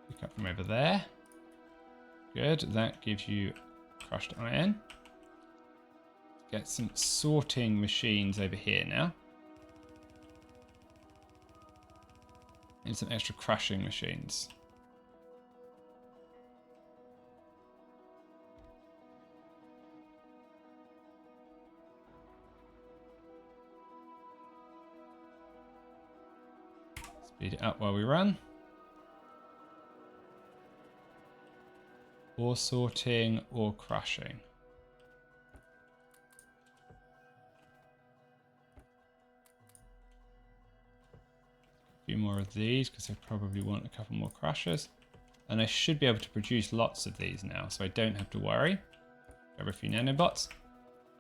Pick up from over there. Good, that gives you crushed iron. Get some sorting machines over here now. And some extra crushing machines. Speed it up while we run. Or sorting or crushing. A few more of these because I probably want a couple more crushers. And I should be able to produce lots of these now, so I don't have to worry. Grab a few nanobots.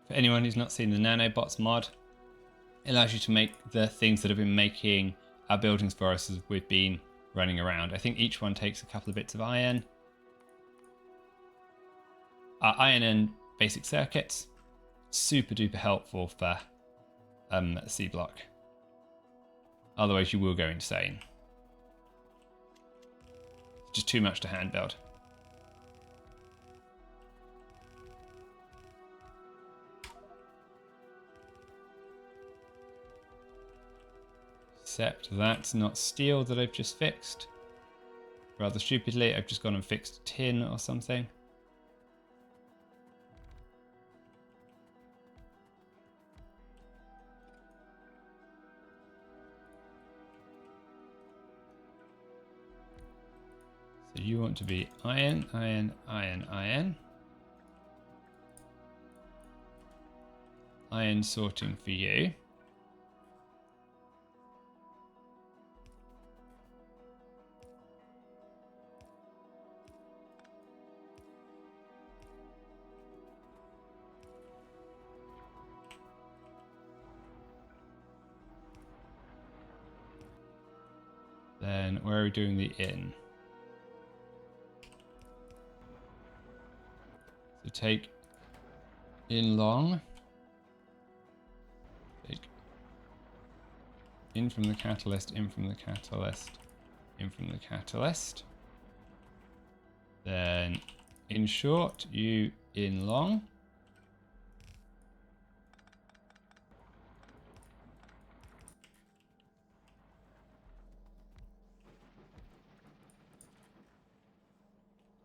For anyone who's not seen the nanobots mod, it allows you to make the things that have been making our buildings for us as we've been running around. I think each one takes a couple of bits of iron. Iron and basic circuits. Super duper helpful for C block. Otherwise you will go insane. It's just too much to hand build. Except that's not steel that I've just fixed. Rather stupidly, I've just gone and fixed tin or something. So you want to be iron, iron, iron, iron. Iron sorting for you. Then where are we doing the in? So take in long. Take in from the catalyst, in from the catalyst, in from the catalyst. Then in short, you in long.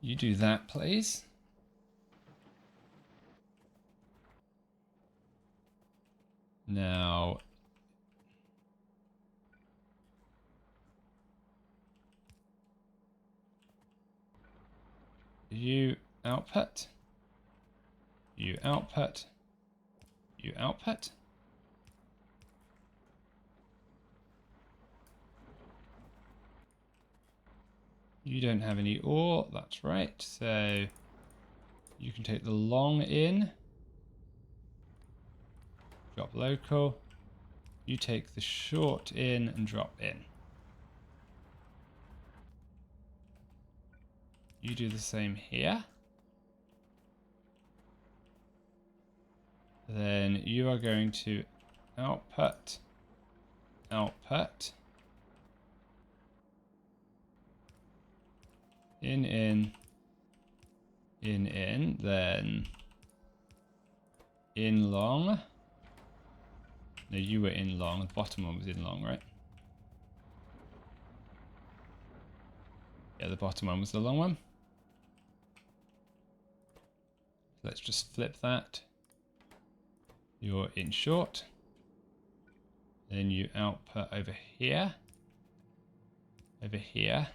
You do that, please. Now, you output, you output, you output. You don't have any ore, that's right. So you can take the long in, drop local. You take the short in and drop in. You do the same here. Then you are going to output, output, in, then in long. No, you were in long. The bottom one was in long, right? Yeah, the bottom one was the long one. Let's just flip that. You're in short. Then you output over here. Over here.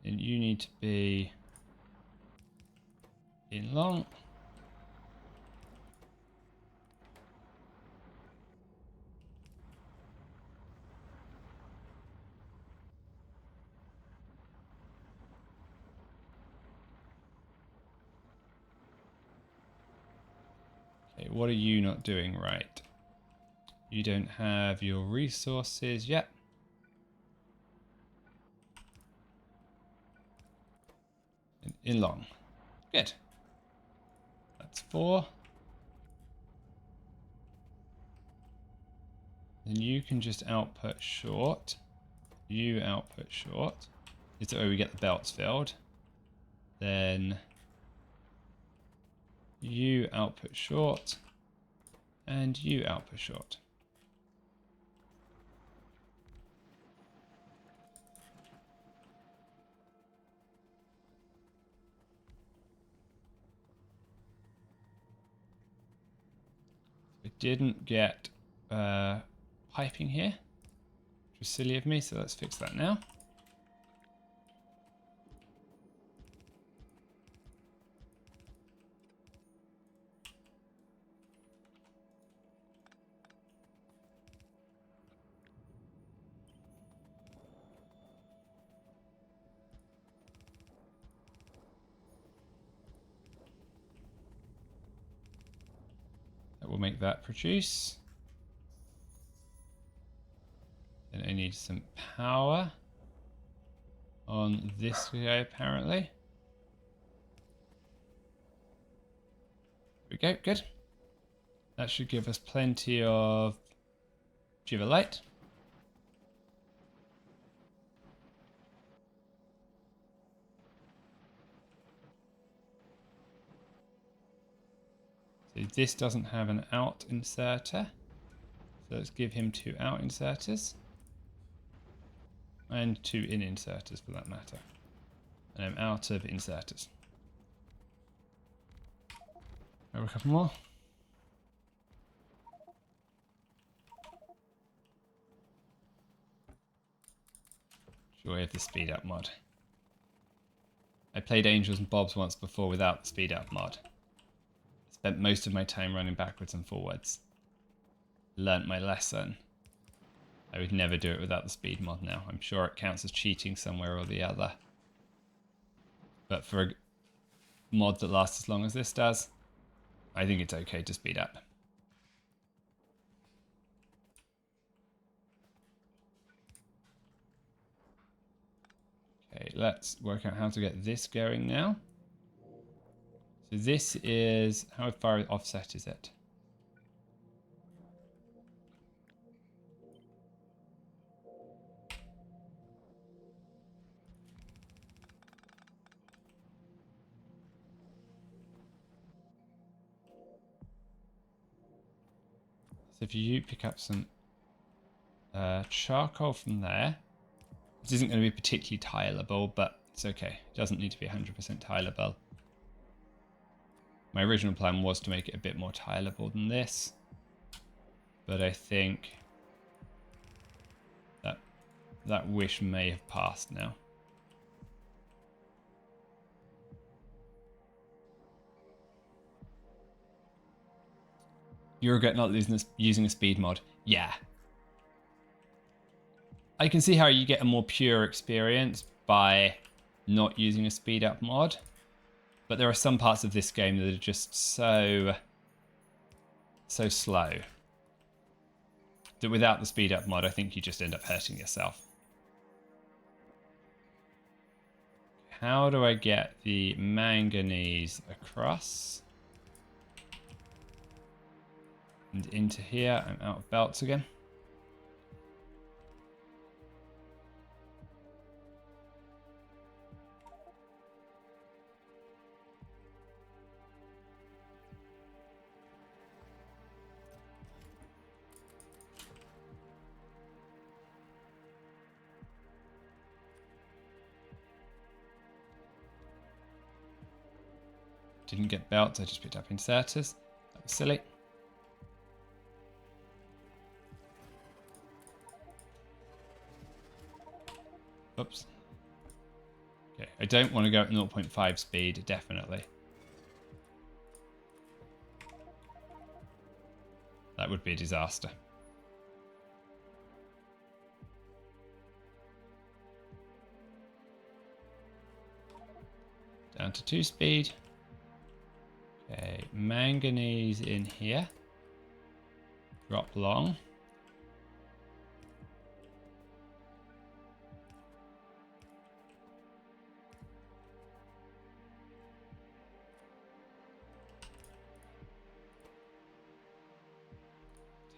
And you need to be in long. Okay, what are you not doing right? You don't have your resources yet. In long. Good. That's 4. Then you can just output short. You output short. It's where we get the belts filled. Then you output short. And you output short. We didn't get piping here, which was silly of me, so let's fix that now. That will make that produce. Then I need some power on this guy, apparently. There we go, good. That should give us plenty of Jiva light. So this doesn't have an out inserter. So let's give him 2 out inserters. And 2 in inserters for that matter. And I'm out of inserters. Grab a couple more. Joy of the speed up mod. I played Angels and Bobs once before without the speed up mod. Spent most of my time running backwards and forwards. Learnt my lesson. I would never do it without the speed mod now. I'm sure it counts as cheating somewhere or the other. But for a mod that lasts as long as this does, I think it's okay to speed up. Okay, let's work out how to get this going now. So this is, how far offset is it? So if you pick up some charcoal from there, this isn't going to be particularly tileable, but it's okay. It doesn't need to be 100% tileable. My original plan was to make it a bit more tileable than this, but I think that wish may have passed now. You regret not using a speed mod. Yeah. I can see how you get a more pure experience by not using a speed up mod, but there are some parts of this game that are just so slow that without the speed up mod, I think you just end up hurting yourself. How do I get the manganese across? And into here, I'm out of belts again. Didn't get belts, I just picked up inserters. That was silly. Oops. don't want to go at 0.5 speed, definitely. That would be a disaster. Down to 2 speed. Okay, manganese in here. Drop long.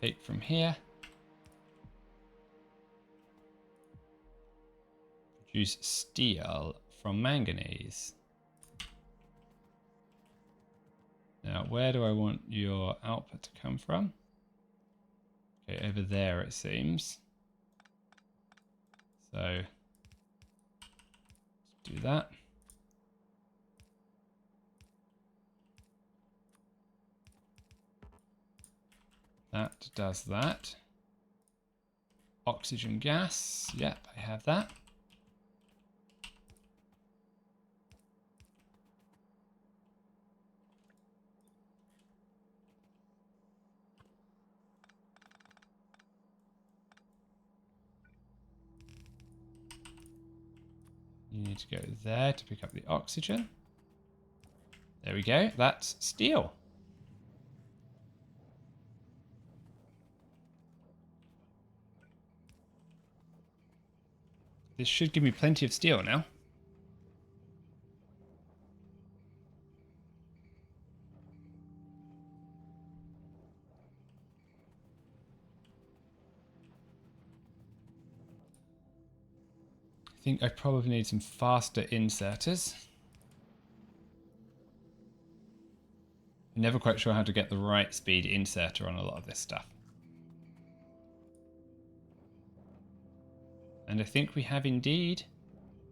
Take from here. Produce steel from manganese. Now, where do I want your output to come from? Okay, over there it seems. So, let's do that. That does that. Oxygen gas. Yep, I have that. You need to go there to pick up the oxygen. There we go. That's steel. This should give me plenty of steel now. I think I probably need some faster inserters. I'm never quite sure how to get the right speed inserter on a lot of this stuff. And I think we have indeed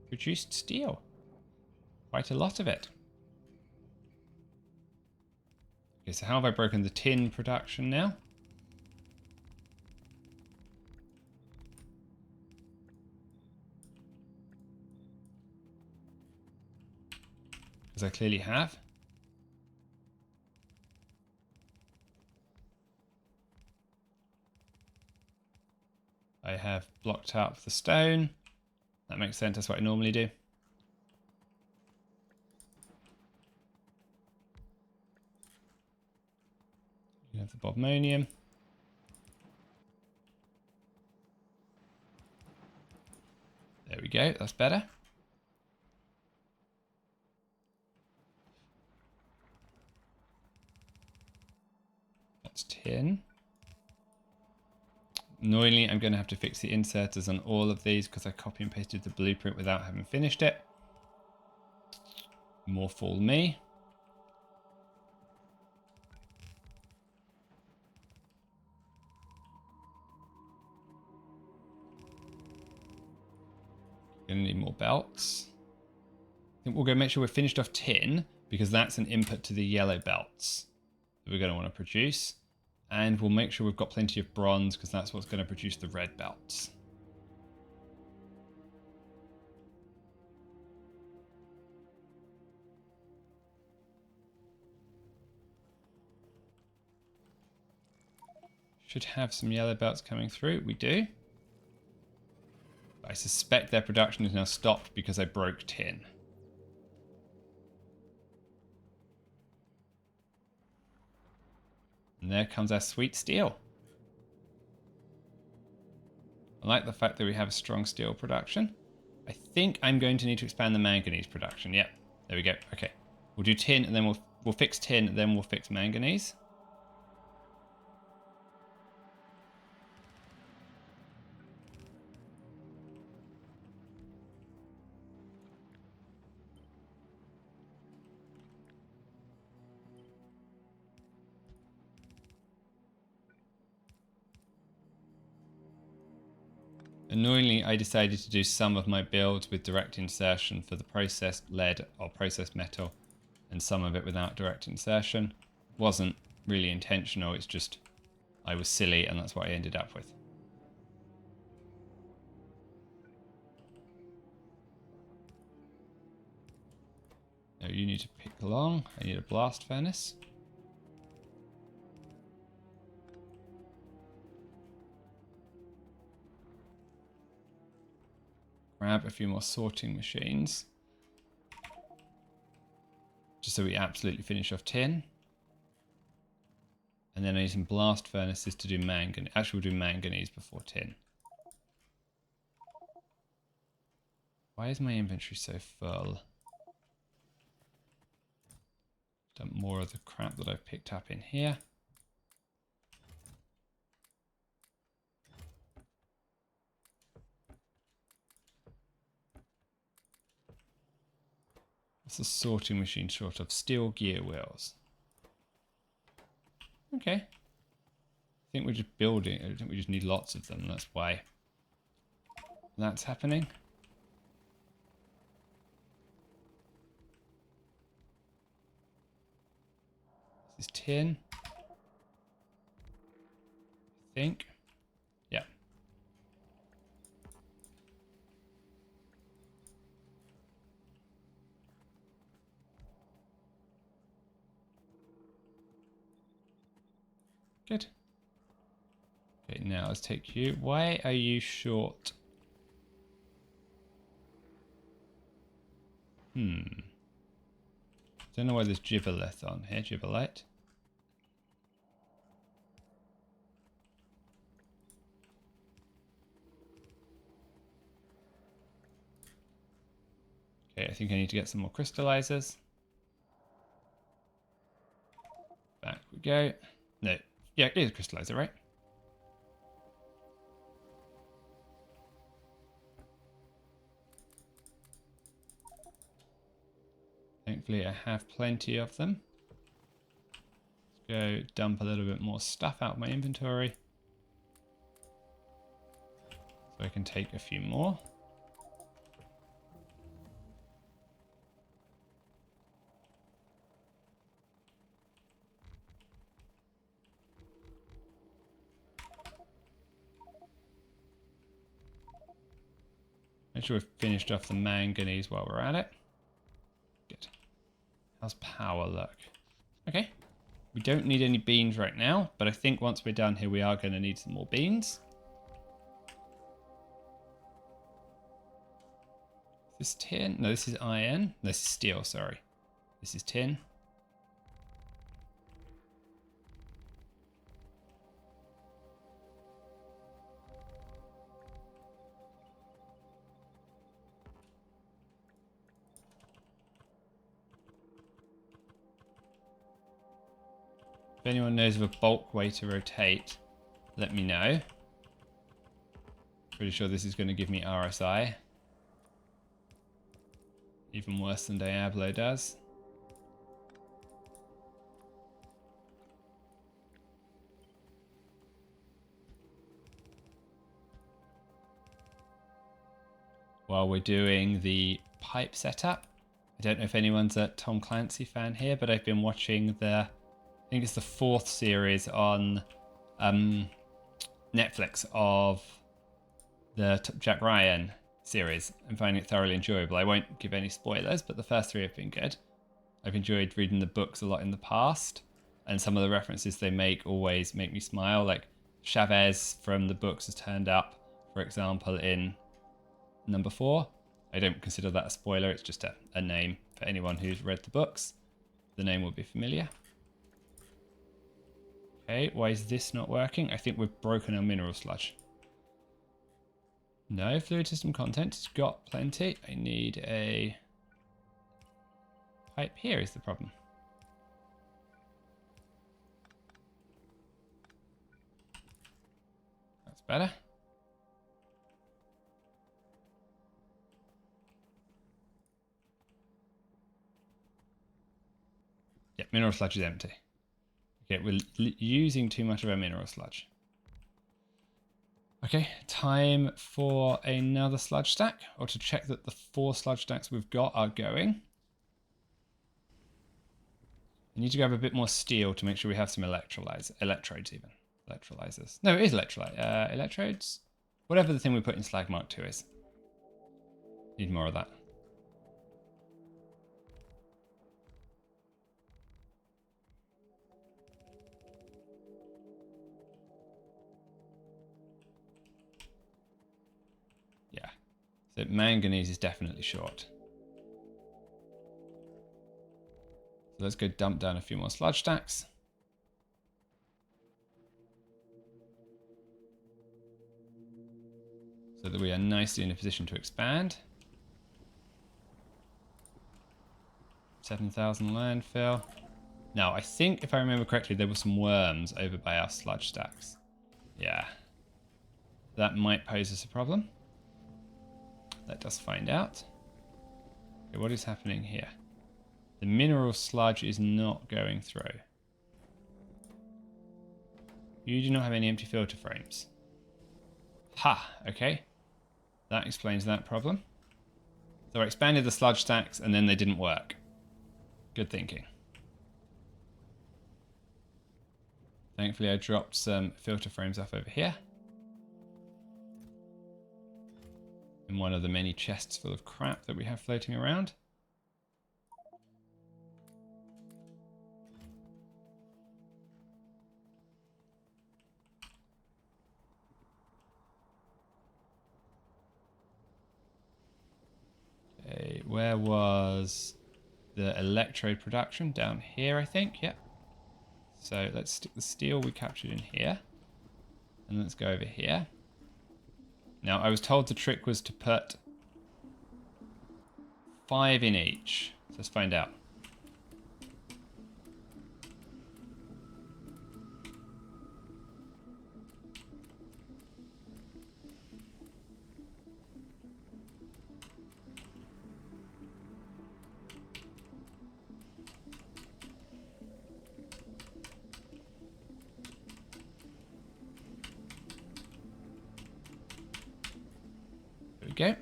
produced steel. Quite a lot of it. Okay, so how have I broken the tin production now? Because I clearly have. I have blocked up the stone. That makes sense, that's what I normally do. You have the bobmonium. There we go, that's better. That's tin. Annoyingly, I'm going to have to fix the inserters on all of these because I copy and pasted the blueprint without having finished it. More fool me. Gonna need more belts. I think we'll go make sure we're finished off tin because that's an input to the yellow belts that we're going to want to produce. And we'll make sure we've got plenty of bronze because that's what's going to produce the red belts. Should have some yellow belts coming through. We do. I suspect their production is now stopped because I broke tin. And there comes our sweet steel. I like the fact that we have a strong steel production. I think I'm going to need to expand the manganese production. Yep, there we go. Okay, we'll do tin and then we'll fix tin and then we'll fix manganese. Annoyingly, I decided to do some of my builds with direct insertion for the processed lead or processed metal and some of it without direct insertion. Wasn't really intentional, it's just I was silly and that's what I ended up with. you need to pick along. I need a blast furnace. Grab a few more sorting machines. Just so we absolutely finish off tin. And then I need some blast furnaces to do manganese. Actually, we'll do manganese before tin. Why is my inventory so full? Dump more of the crap that I've picked up in here. What's a sorting machine short of? Steel gear wheels. Okay. I think we're just building. I think we just need lots of them. That's why that's happening. This is tin. I think. Yeah. Good. Okay, now let's take you. Why are you short? Don't know why there's gibberellite on here. Gibberellite. Okay, I think I need to get some more crystallizers. Back we go. No. Yeah, it is a crystallizer, right? Thankfully, I have plenty of them. Let's go dump a little bit more stuff out of my inventory. So I can take a few more. Make sure we've finished off the manganese while we're at it. Good. How's power look? Okay. We don't need any beans right now, but I think once we're done here, we are going to need some more beans. Is this tin? No, this is iron. No, this is steel, sorry. This is tin. If anyone knows of a bulk way to rotate, let me know. Pretty sure this is going to give me RSI. Even worse than Diablo does. While we're doing the pipe setup, I don't know if anyone's a Tom Clancy fan here, but I've been watching I think it's the 4th series on Netflix of the Jack Ryan series. I'm finding it thoroughly enjoyable. I won't give any spoilers, but the first 3 have been good. I've enjoyed reading the books a lot in the past, and some of the references they make always make me smile. Like Chavez from the books has turned up, for example, in number 4. I don't consider that a spoiler. It's just a name for anyone who's read the books. The name will be familiar. Okay, why is this not working? I think we've broken our mineral sludge. No, fluid system content. It's got plenty. I need a pipe here is the problem. That's better. Yeah, mineral sludge is empty. Okay, we're using too much of our mineral sludge. Okay, time for another sludge stack, or to check that the 4 sludge stacks we've got are going. I need to grab a bit more steel to make sure we have some electrolytes even. Electrolyzers. No, it is electrolyte. Electrodes? Whatever the thing we put in Slag Mark II is. Need more of that. So manganese is definitely short. So let's go dump down a few more sludge stacks. So that we are nicely in a position to expand. 7,000 landfill. Now, I think if I remember correctly, there were some worms over by our sludge stacks. Yeah. That might pose us a problem. Let us find out. Okay, what is happening here? The mineral sludge is not going through. You do not have any empty filter frames. Ha! Okay. That explains that problem. So I expanded the sludge stacks and then they didn't work. Good thinking. Thankfully I dropped some filter frames off over here. In one of the many chests full of crap that we have floating around. Okay, where was the electrode production? Down here, I think. Yep. So let's stick the steel we captured in here. And let's go over here. Now, I was told the trick was to put 5 in each. So let's find out. There we go.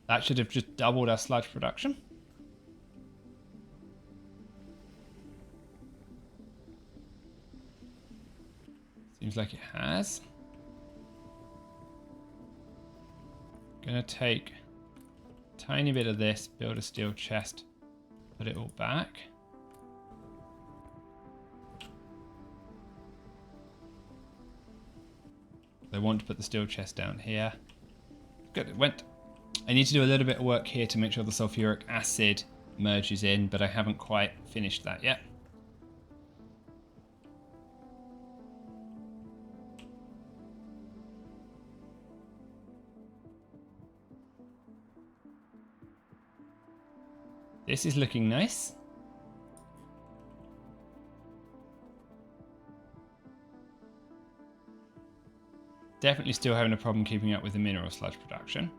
That should have just doubled our sludge production. Seems like it has. Gonna take a tiny bit of this, build a steel chest, put it all back. I want to put the steel chest down here. Good, it went. I need to do a little bit of work here to make sure the sulfuric acid merges in, but I haven't quite finished that yet. This is looking nice. Definitely still having a problem keeping up with the mineral sludge production.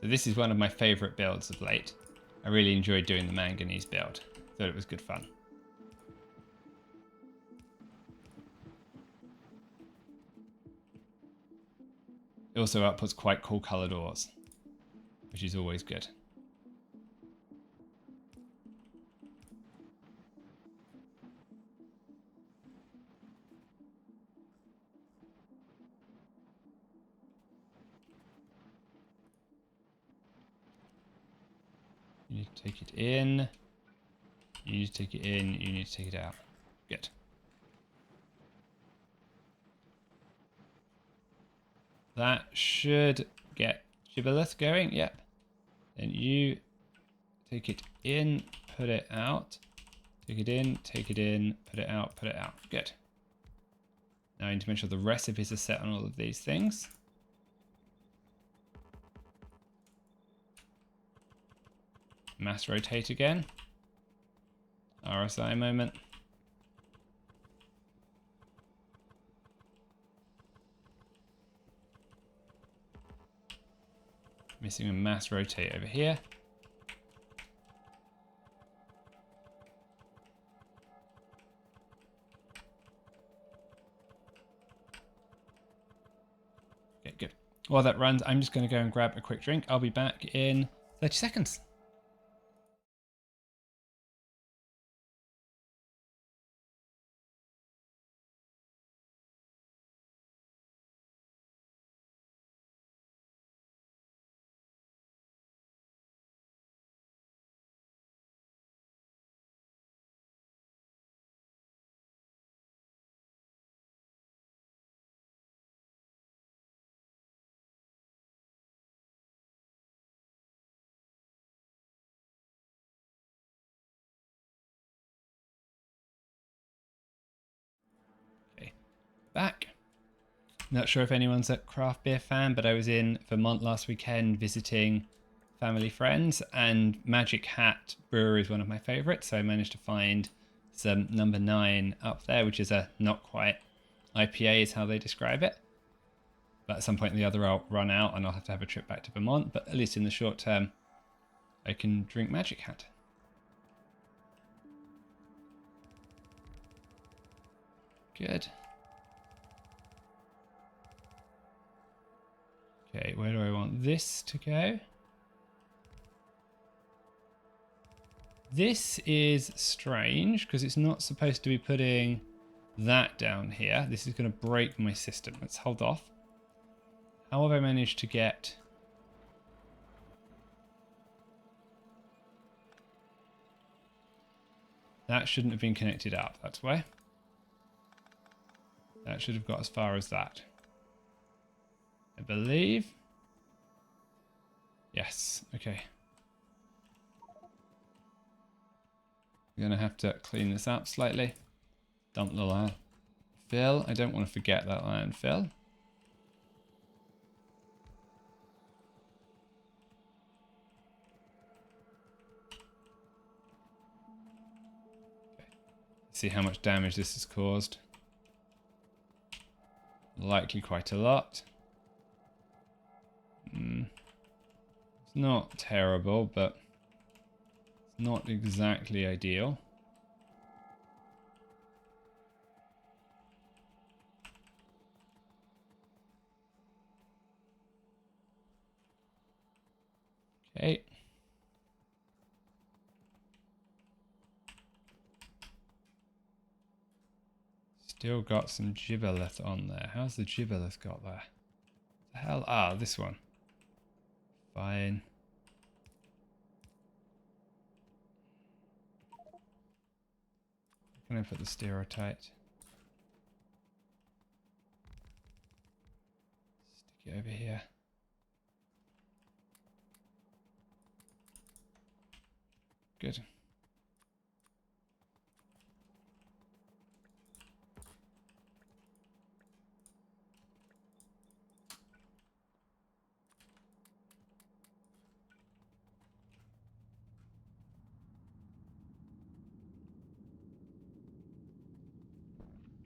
So this is one of my favorite builds of late. I really enjoyed doing the manganese build. Thought it was good fun. It also outputs quite cool coloured ores, which is always good. You need to take it in. You need to take it in. You need to take it out. Good. That should get Shibboleth going. Yep. Then you take it in, put it out. Take it in, take it in, put it out, put it out. Good. Now I need to make sure the recipes are set on all of these things. Mass rotate again. RSI moment. Missing a mass rotate over here. Okay, good. While that runs, I'm just going to go and grab a quick drink. I'll be back in 30 seconds. back. Not sure if anyone's a craft beer fan, but I was in Vermont last weekend visiting family friends, and Magic Hat Brewery is one of my favorites. So I managed to find some number 9 up there, which is a not quite IPA is how they describe it. But at some point or the other I'll run out and I'll have to have a trip back to Vermont. But at least in the short term, I can drink Magic Hat. Good. Okay, where do I want this to go? This is strange because it's not supposed to be putting that down here. This is going to break my system. Let's hold off. How have I managed to get... That shouldn't have been connected up, that's why. That should have got as far as that. I believe. Yes, okay. I'm going to have to clean this up slightly. Dump the landfill. I don't want to forget that landfill. Okay. See how much damage this has caused. Likely quite a lot. It's not terrible, but it's not exactly ideal. Okay. Still got some gibboleth on there. How's the gibboleth got there? What the hell? Ah, this one. Fine. Can I put the stereotype? Stick it over here. Good.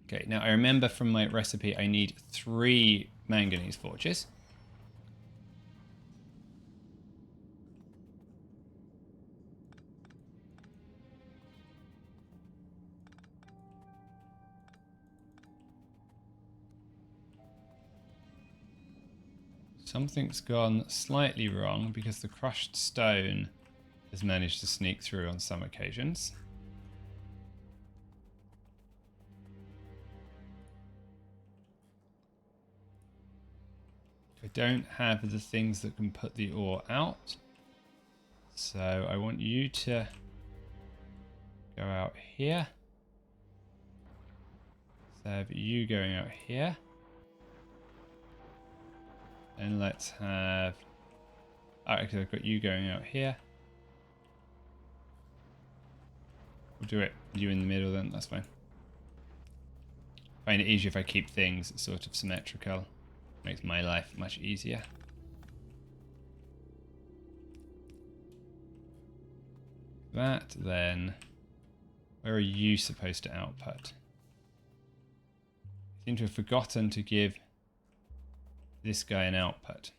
Okay, now I remember from my recipe I need 3 manganese forges. Something's gone slightly wrong because the crushed stone has managed to sneak through on some occasions. I don't have the things that can put the ore out. So I want you to go out here. So have you going out here. And let's have... Oh, because I've got you going out here. We'll do it. You in the middle then, that's fine. I find it easier if I keep things sort of symmetrical. Makes my life much easier. That then... Where are you supposed to output? I seem to have forgotten to give this guy an output.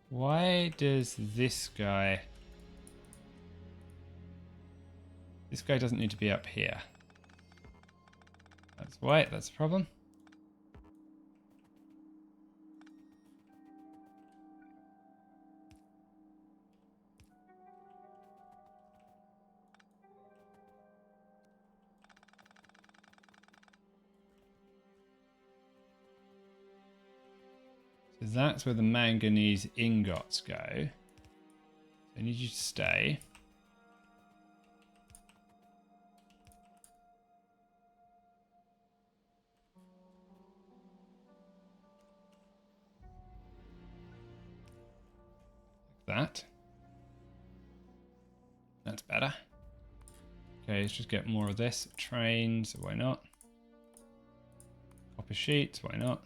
Why does this guy... This guy doesn't need to be up here. That's white, that's a problem. So that's where the manganese ingots go. I need you to stay. Like that. That's better. Okay, let's just get more of this. Trains, why not? Copper sheets, why not?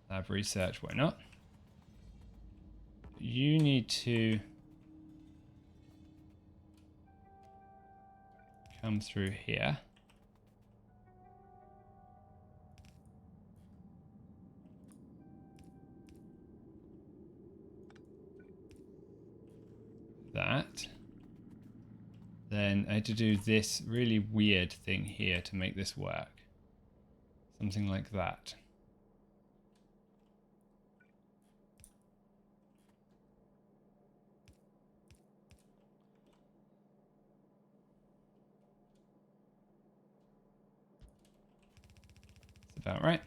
Lab research, why not? You need to come through here. That. Then I had to do this really weird thing here to make this work. Something like that. That's about right.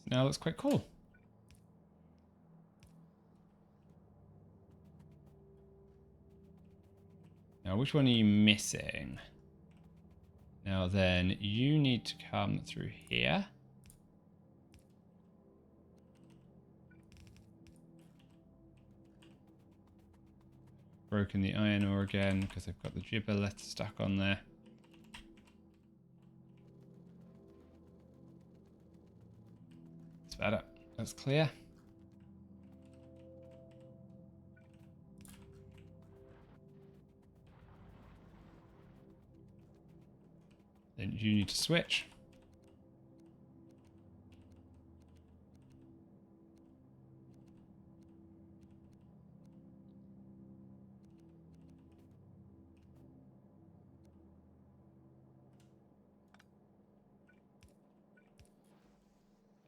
So now it looks quite cool. Now, which one are you missing? Now then, you need to come through here. Broken the iron ore again because I've got the gibberellite stuck on there. That's better. That's clear. Then you need to switch.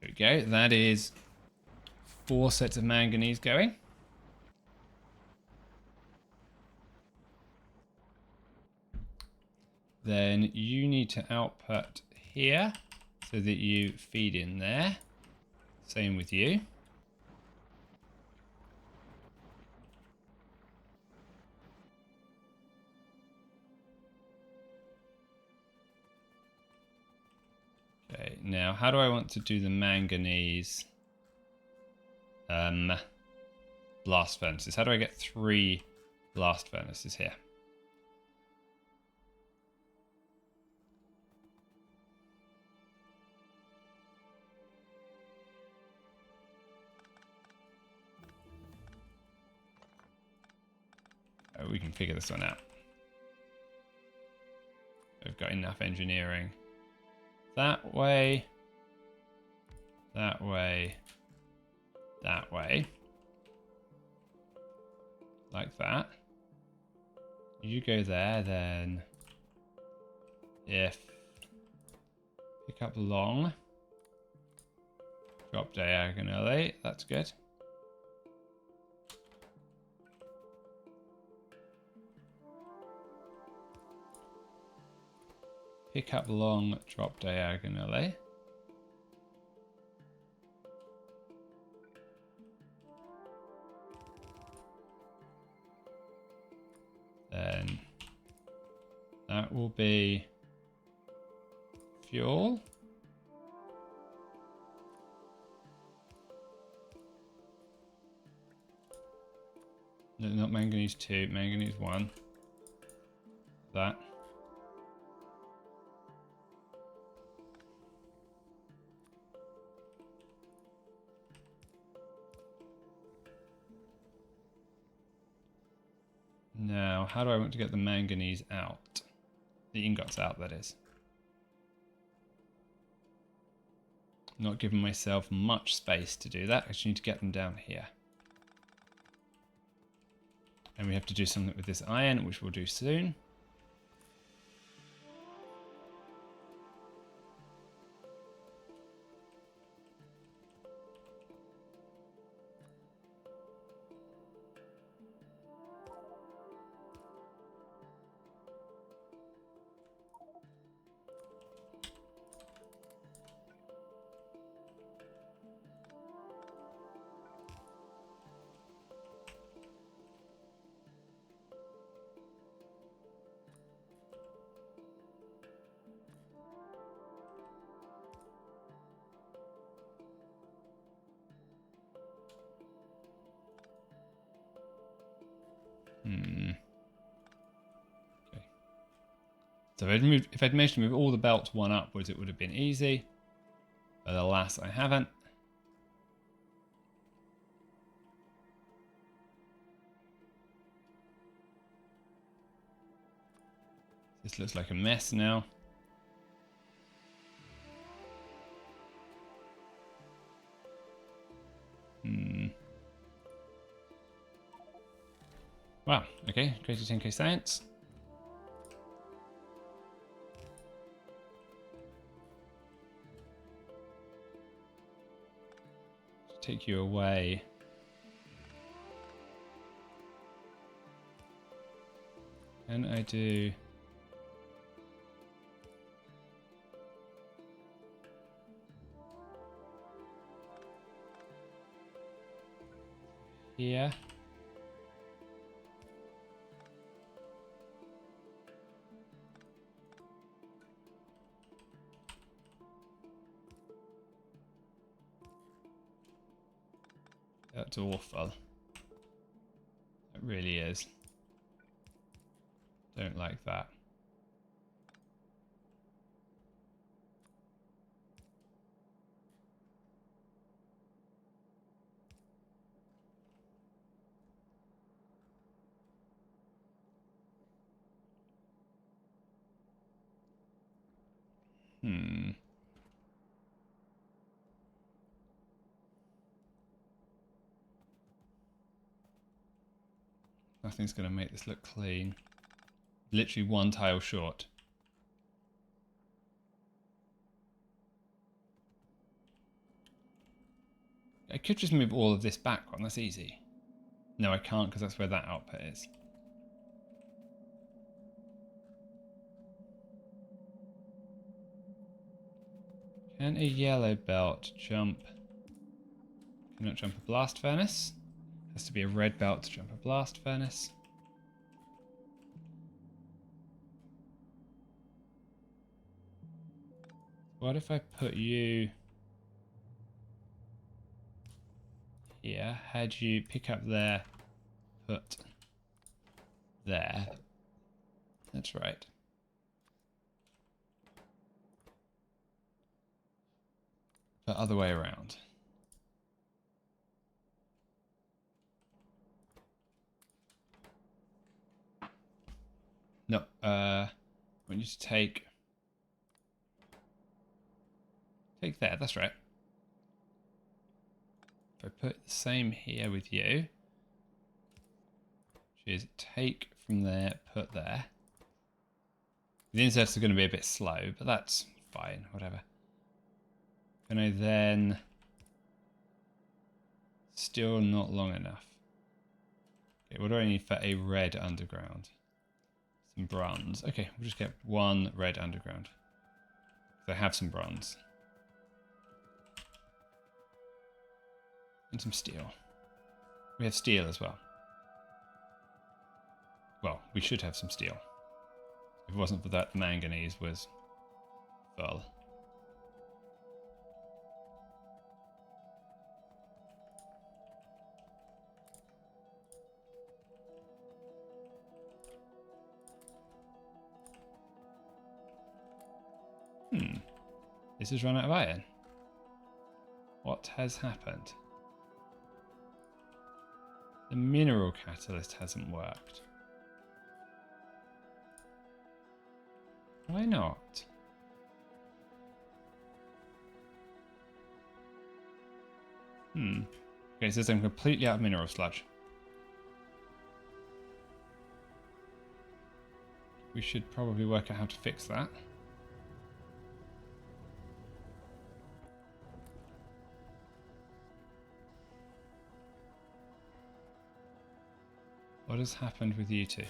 There we go. That is 4 sets of manganese going. Then you need to output here so that you feed in there. Same with you. Okay, now how do I want to do the manganese blast furnaces? How do I get 3 blast furnaces here? Oh, we can figure this one out. We've got enough engineering. That way. That way. That way. Like that. You go there, then if pick up long, drop diagonally, that's good. Pick up long, drop diagonally. Then that will be fuel. No, not manganese 2, manganese 1. That. Now, how do I want to get the manganese out? The ingots out, that is. Not giving myself much space to do that. I just need to get them down here. And we have to do something with this iron, which we'll do soon. So if I'd managed to move all the belts one upwards, it would have been easy. But alas, I haven't. This looks like a mess now. Wow, okay, created 10k science. Take you away. Can I do... Here. That's awful. It really is. Don't like that. Nothing's going to make this look clean. Literally one tile short. I could just move all of this back one, that's easy. No, I can't because that's where that output is. Can a yellow belt jump? Cannot jump a blast furnace. Has to be a red belt to jump a blast furnace. What if I put you here? Had you pick up there, put there. That's right. But other way around. No, I want you to take there, that's right. If I put the same here with you, which is take from there, put there. The inserts are going to be a bit slow, but that's fine, whatever. Can I then... Still not long enough. Okay, what do I need for a red underground? Some bronze. Okay, we'll just get one red underground. So I have some bronze. And some steel. We have steel as well. Well, we should have some steel. If it wasn't for that, the manganese was full. This has run out of iron. What has happened? The mineral catalyst hasn't worked. Why not? Okay, it says I'm completely out of mineral sludge. We should probably work out how to fix that. What has happened with you two?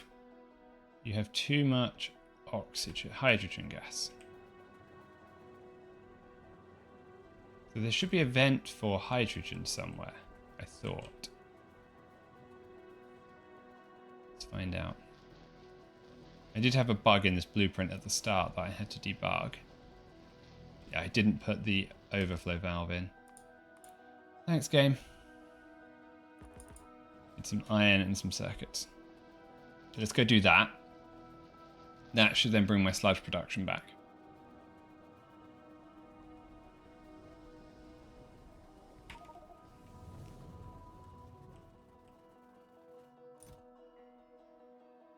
You have too much oxygen, hydrogen gas. So there should be a vent for hydrogen somewhere, I thought. Let's find out. I did have a bug in this blueprint at the start that I had to debug. Yeah, I didn't put the overflow valve in. Thanks, game. Need some iron and some circuits. So let's go do that. That should then bring my sludge production back.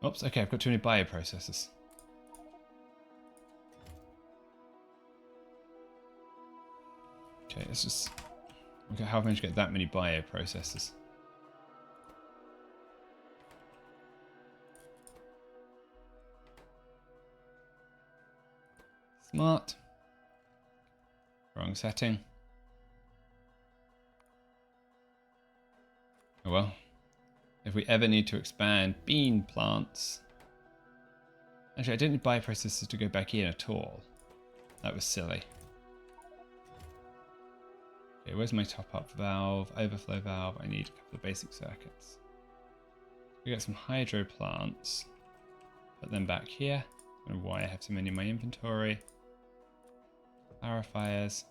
Oops, okay, I've got too many bioprocessors. Okay, let's just look at how I've managed to get that many bioprocessors. Smart. Wrong setting. Oh well. If we ever need to expand bean plants... Actually, I didn't need bioprocessors to go back in at all. That was silly. Okay, where's my top-up valve? Overflow valve. I need a couple of basic circuits. We get some hydro plants. Put them back here. I don't know why I have so many in my inventory. Clarifiers.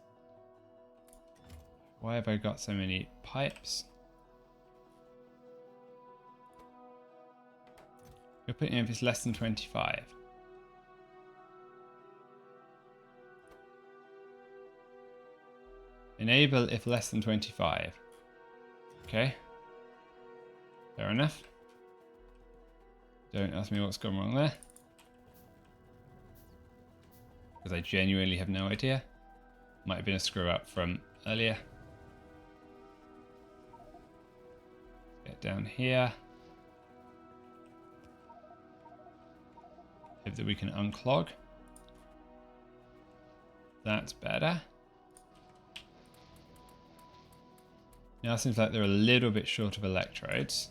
Why have I got so many pipes? You're putting in if it's less than 25. Enable if less than 25. Okay. Fair enough. Don't ask me what's gone wrong there. Because I genuinely have no idea. Might have been a screw up from earlier. Get down here. Hope that we can unclog. That's better. Now it seems like they're a little bit short of electrodes.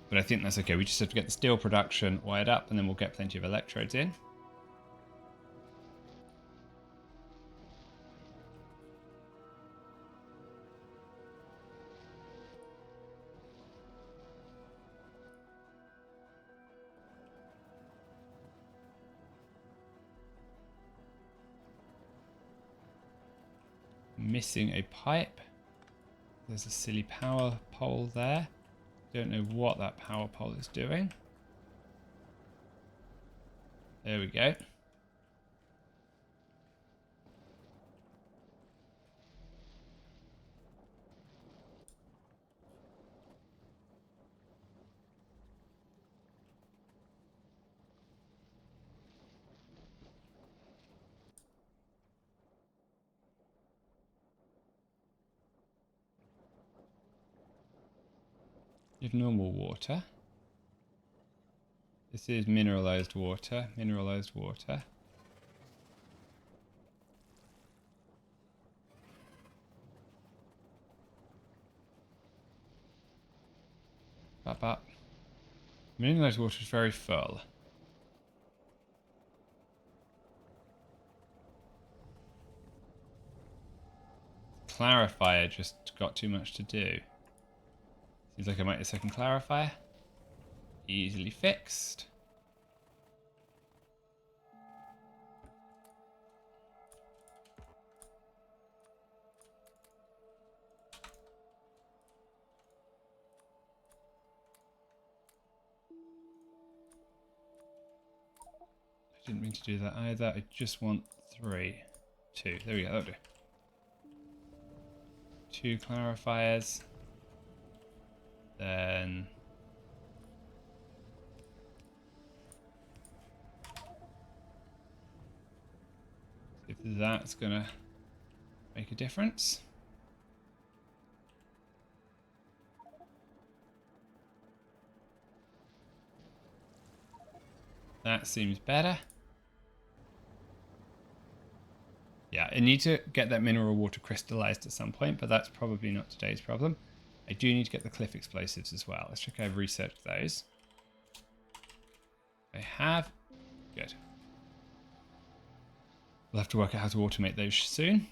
But I think that's okay. We just have to get the steel production wired up and then we'll get plenty of electrodes in. Missing a pipe. There's a silly power pole there. Don't know what that power pole is doing. There we go. You have normal water. This is mineralized water. Mineralized water. Up. Mineralized water is very full. Clarifier just got too much to do. Seems like I might need a second clarifier. Easily fixed. I didn't mean to do that either. I just want 3. 2. There we go. That'll do. 2 clarifiers. Then... if that's gonna make a difference. That seems better. Yeah, I need to get that mineral water crystallized at some point, but that's probably not today's problem. I do need to get the cliff explosives as well. Let's check I've researched those. I have. Good. We'll have to work out how to automate those soon.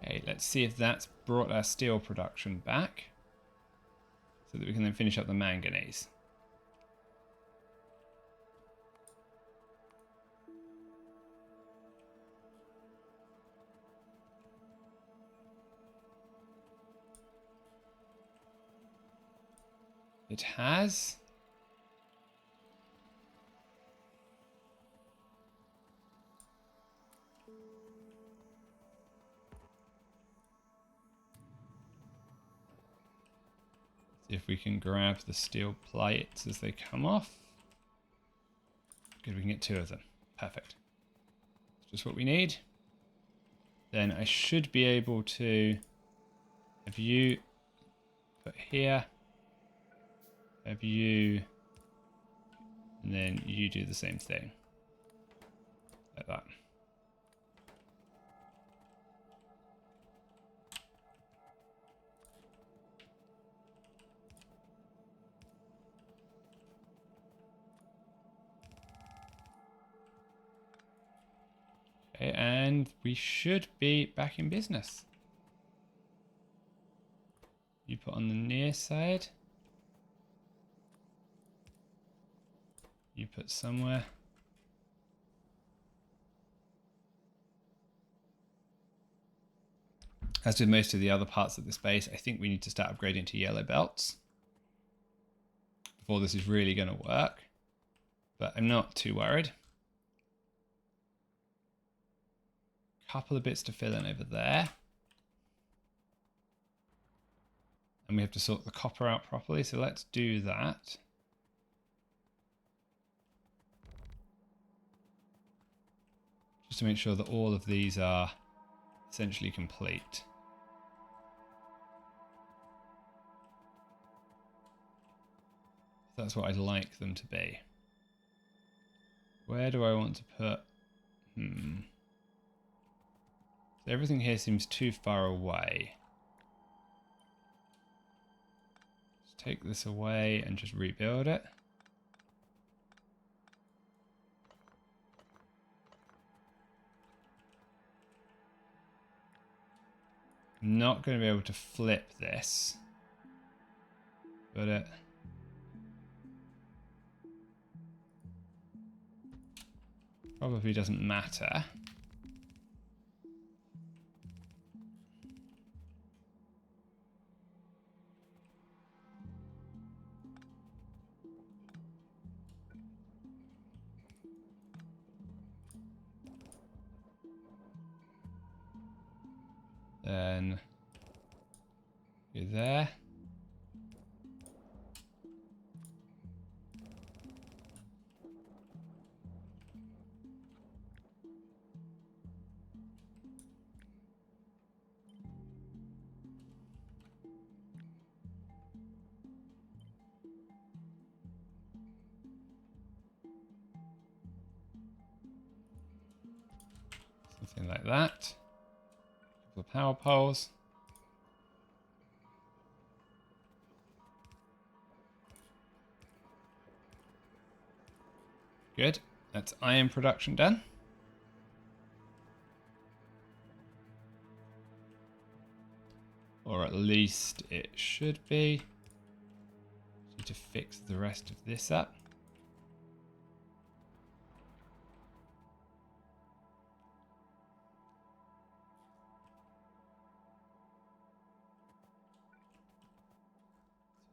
Okay, let's see if that's brought our steel production back so that we can then finish up the manganese. It has. See if we can grab the steel plates as they come off. Good, we can get 2 of them. Perfect. That's just what we need. Then I should be able to have you put here. Have you, and then you do the same thing. Like that. Okay, and we should be back in business. You put on the near side. You put somewhere. As with most of the other parts of this base, I think we need to start upgrading to yellow belts before this is really going to work. But I'm not too worried. Couple of bits to fill in over there. And we have to sort the copper out properly, so let's do that. Just to make sure that all of these are essentially complete. That's what I'd like them to be. Where do I want to put? So everything here seems too far away. Let's take this away and just rebuild it. I'm not going to be able to flip this, but it probably doesn't matter. Then go there. Something like that. A couple of power poles. Good. That's iron production done. Or at least it should be. Need to fix the rest of this up.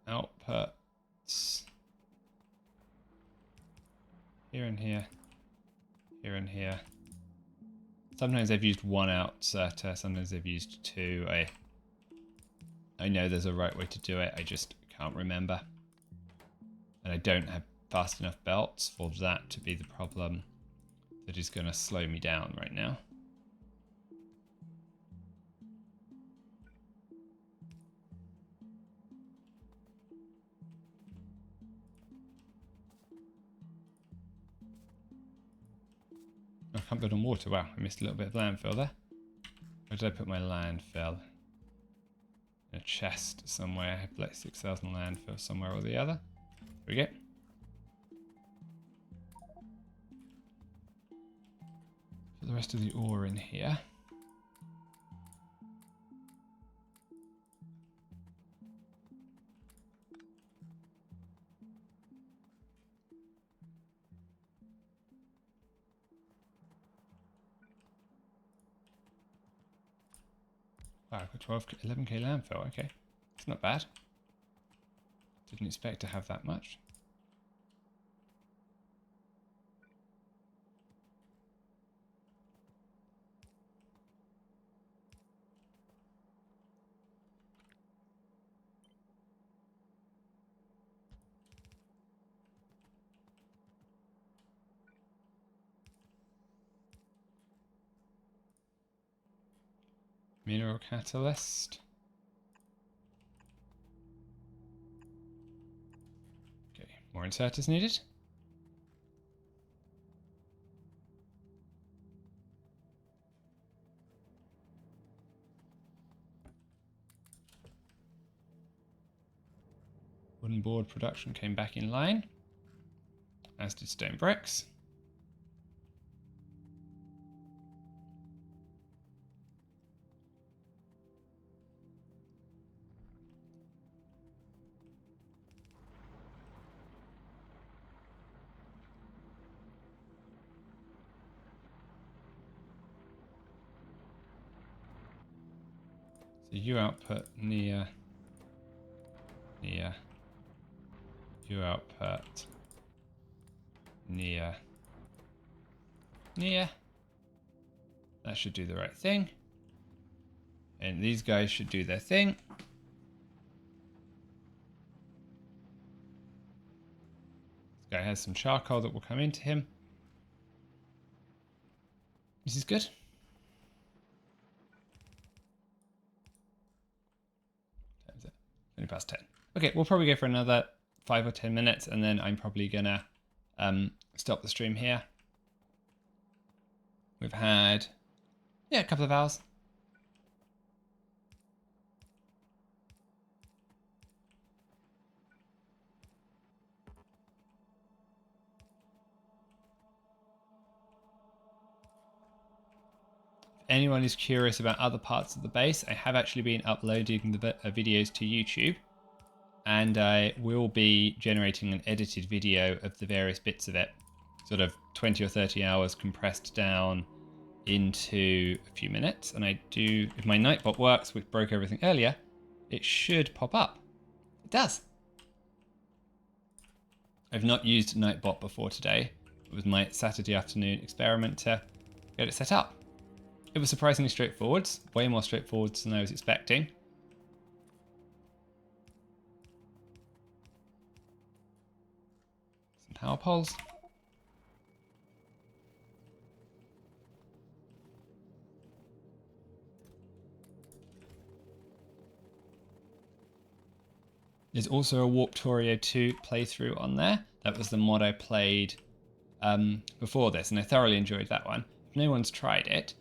Outputs. Here and here. Here and here. Sometimes they've used 1 outserter, sometimes they've used 2. I know there's a right way to do it, I just can't remember. And I don't have fast enough belts for that to be the problem that is going to slow me down right now. I can't build on water. Wow, I missed a little bit of landfill there. Where did I put my landfill? In a chest somewhere. I have like 6,000 landfill somewhere or the other. Here we go. Put the rest of the ore in here. Wow, I've got 11k landfill, okay. It's not bad. Didn't expect to have that much. Mineral catalyst. Okay, more inserters needed. Wooden board production came back in line, as did stone bricks. So you output near, you output near. That should do the right thing. And these guys should do their thing. This guy has some charcoal that will come into him. This is good. Time's it? 20 past 10. Okay, we'll probably go for another 5 or 10 minutes, and then I'm probably gonna stop the stream here. We've had, yeah, a couple of hours. Anyone is curious about other parts of the base, I have actually been uploading the videos to YouTube, and I will be generating an edited video of the various bits of it, sort of 20 or 30 hours compressed down into a few minutes. And I do, if my Nightbot works, which broke everything earlier, it should pop up. It does. I've not used Nightbot before today. It was my Saturday afternoon experiment to get it set up. It was surprisingly straightforward, way more straightforward than I was expecting. Some power poles. There's also a Factorio 2 playthrough on there. That was the mod I played before this, and I thoroughly enjoyed that one. If no one's tried it,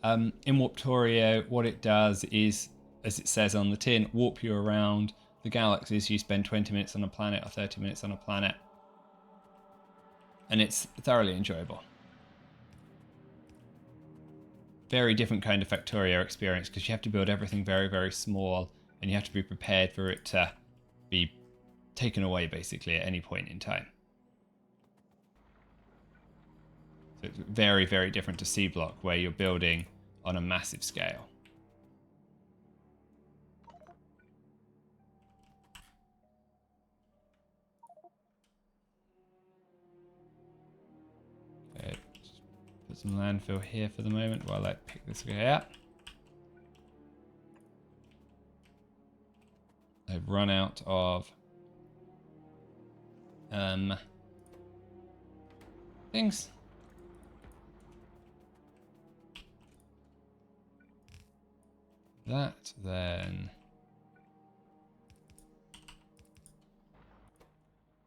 in Factorio, what it does is, as it says on the tin, warp you around the galaxies. You spend 20 minutes on a planet or 30 minutes on a planet, and it's thoroughly enjoyable. Very different kind of Factorio experience, because you have to build everything very, very small, and you have to be prepared for it to be taken away basically at any point in time. So it's very, very different to C Block, where you're building on a massive scale. Okay, just put some landfill here for the moment while I pick this guy up. I've run out of things. That then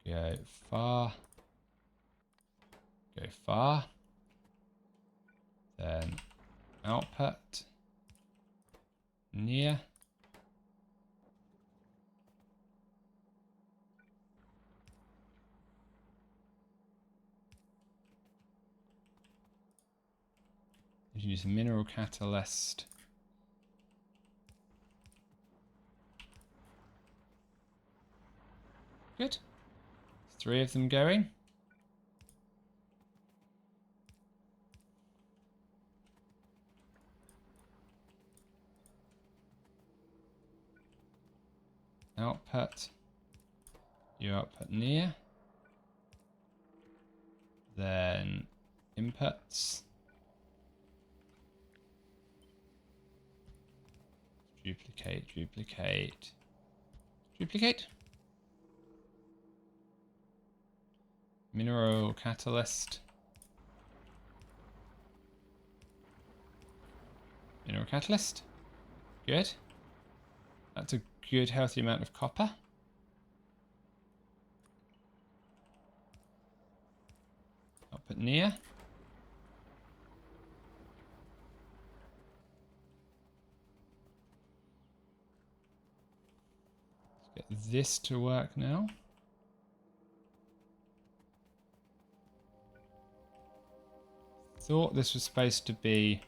go far, then output near. Use a mineral catalyst. Good. 3 of them going. Output You output near. Then inputs. Duplicate, duplicate, duplicate. Mineral catalyst. Mineral catalyst. Good. That's a good healthy amount of copper. Output near. Let's get this to work now. Thought this was supposed to be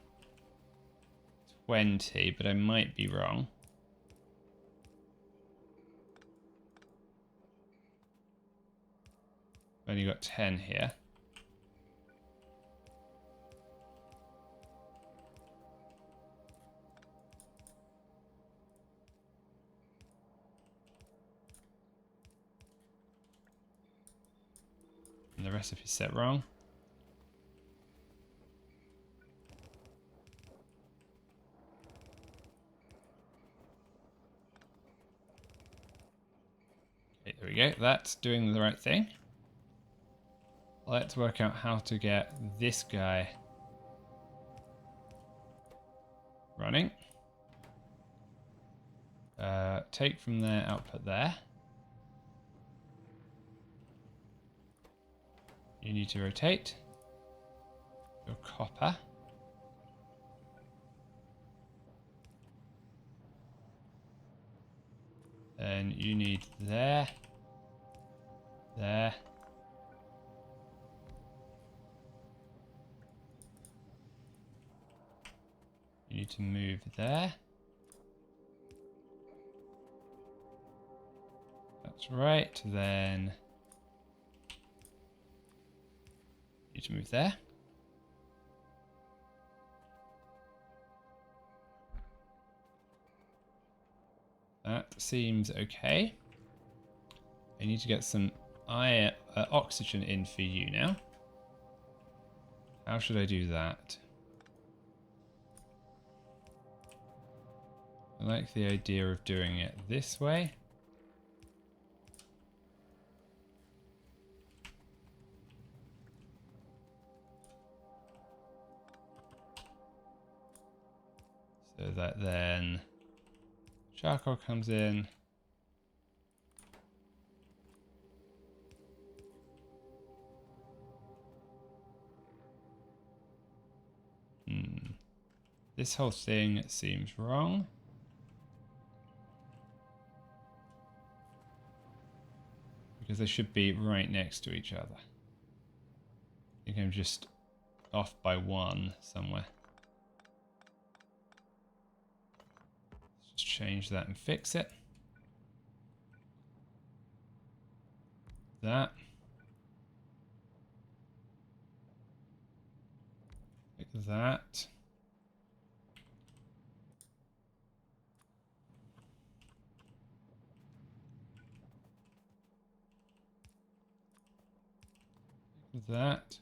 20, but I might be wrong. I've only got 10 here. And the recipe's set wrong. Okay, there we go. That's doing the right thing. Let's work out how to get this guy running. Take from there, output there. You need to rotate your copper. Then you need there, there. You need to move there. That's right. Then you need to move there. That seems okay. I need to get some oxygen in for you now. How should I do that? I like the idea of doing it this way. So that then charcoal comes in. This whole thing seems wrong. Because they should be right next to each other. I think I'm just off by one somewhere. Let's just change that and fix it. That. Like that. Like that.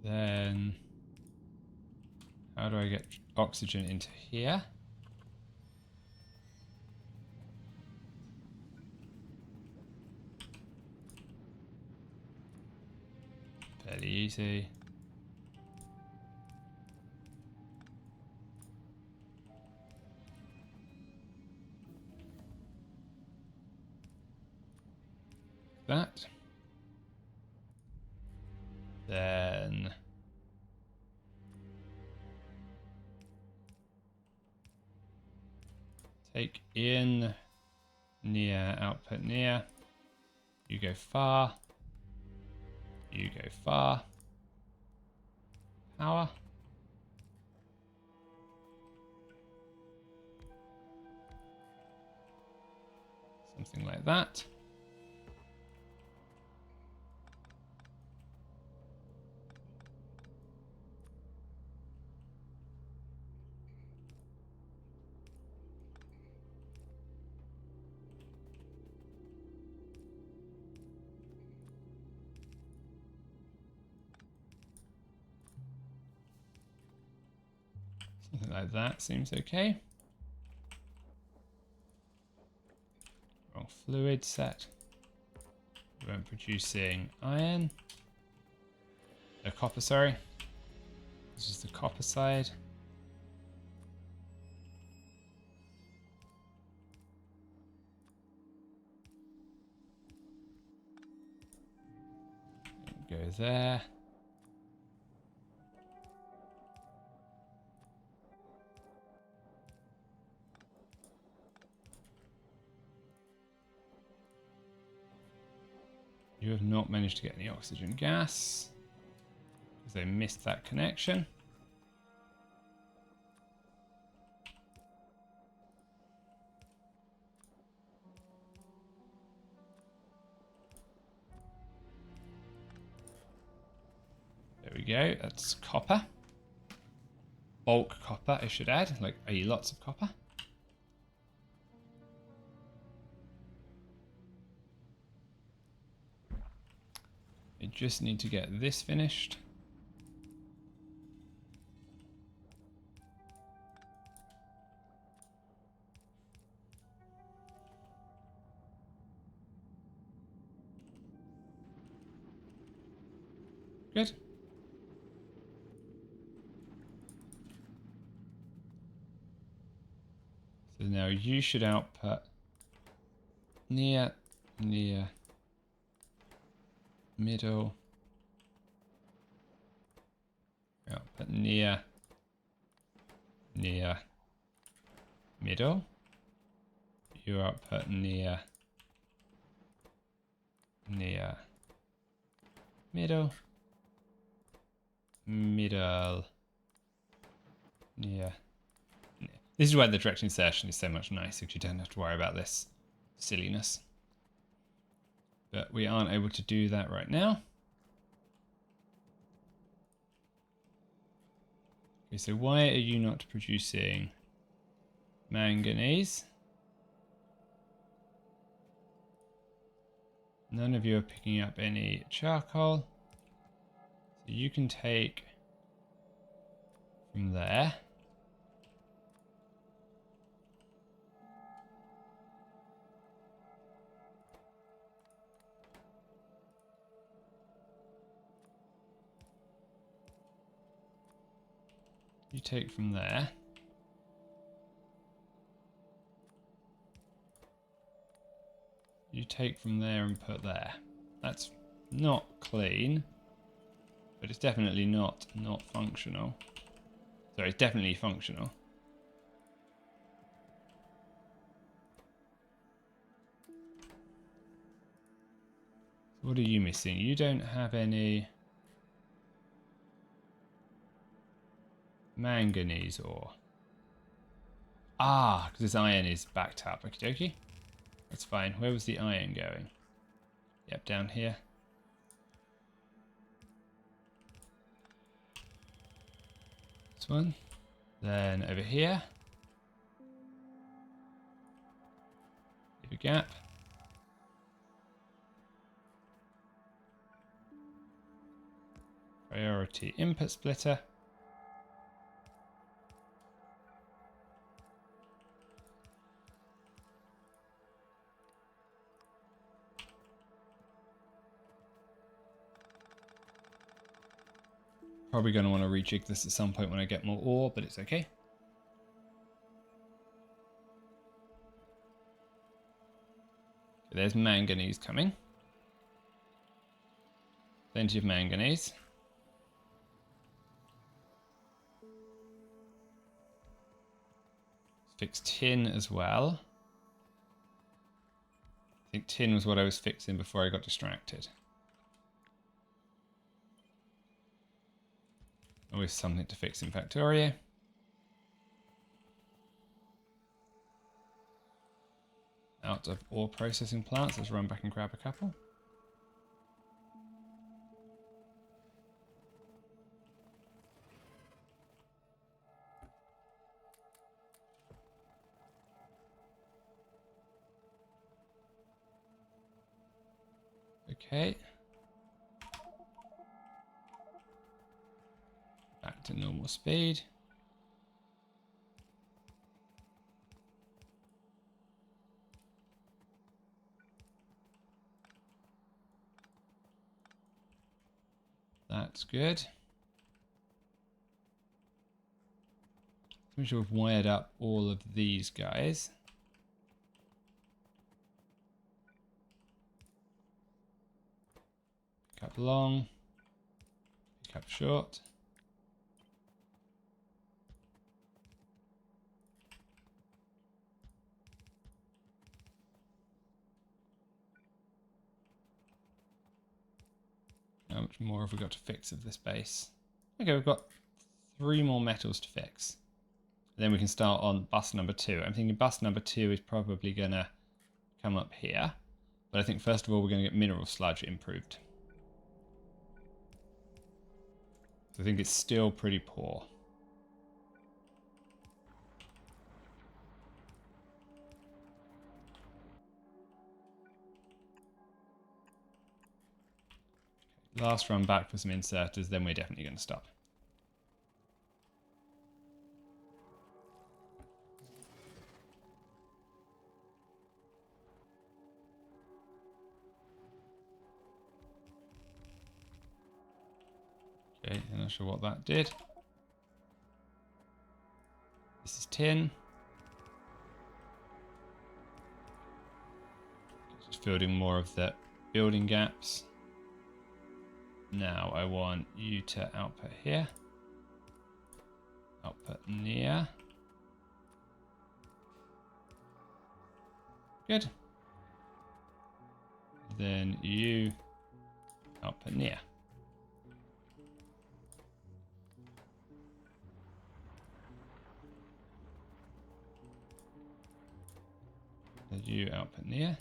Then how do I get oxygen into here? Fairly easy. That. Then take in near, output near. You go far. You go far. Power. Something like that. Something like that seems okay. Wrong fluid set. We weren't producing iron. Copper, sorry. This is the copper side. Go there. You have not managed to get any oxygen gas because they missed that connection. There we go, that's copper. Bulk copper, I should add, like lots of copper. I just need to get this finished. Good. So now you should output near, middle, output near, middle. You output near, middle, near. This is why the direct insertion is so much nicer, because you don't have to worry about this silliness. But we aren't able to do that right now. Okay, so why are you not producing manganese? None of you are picking up any charcoal. So you can take from there. You take from there. You take from there and put there. That's not clean, but it's definitely not functional. Sorry, it's definitely functional. So what are you missing? You don't have any manganese ore. Ah, because this iron is backed up. Okie dokie. That's fine. Where was the iron going? Yep, down here. This one. Then over here. Leave a gap. Priority input splitter. Probably going to want to rejig this at some point when I get more ore, but it's okay. There's manganese coming. Plenty of manganese. Let's fix tin as well. I think tin was what I was fixing before I got distracted. Always something to fix in Factorio. Out of ore processing plants. Let's run back and grab a couple. Okay. Back to normal speed. That's good. Make sure we've wired up all of these guys. Pick up long. Pick up short. How much more have we got to fix of this base? Okay, we've got 3 more metals to fix. Then we can start on bus number 2. I'm thinking bus number 2 is probably going to come up here. But I think first of all we're going to get mineral sludge improved. So I think it's still pretty poor. Last run back for some inserters, then we're definitely going to stop. Okay, I'm not sure what that did. This is tin. Just filling more of the building gaps. Now I want you to output here. Output near. Good. Then you output near. Then you output near.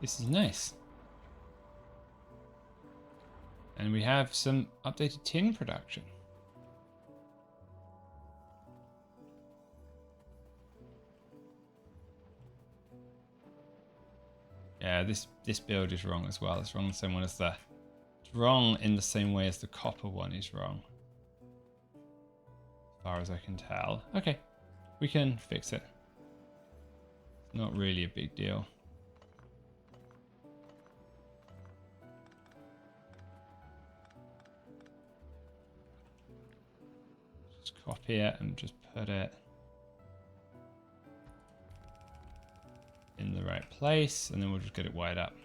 This is nice. And we have some updated tin production. Yeah, this build is wrong as well. It's wrong the same one as the... It's wrong in the same way as the copper one is wrong. As far as I can tell. Okay, we can fix it. It's not really a big deal. Just copy it and just put it in the right place, and then we'll just get it wired up.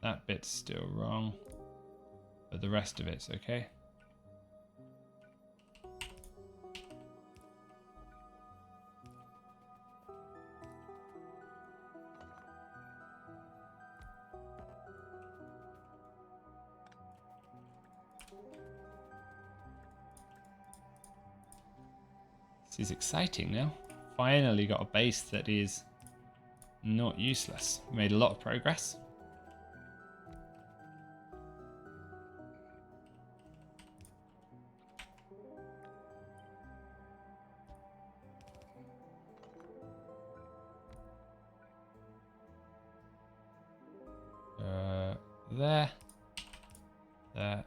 That bit's still wrong, but the rest of it's okay. This is exciting now. Finally got a base that is not useless. Made a lot of progress. There. There.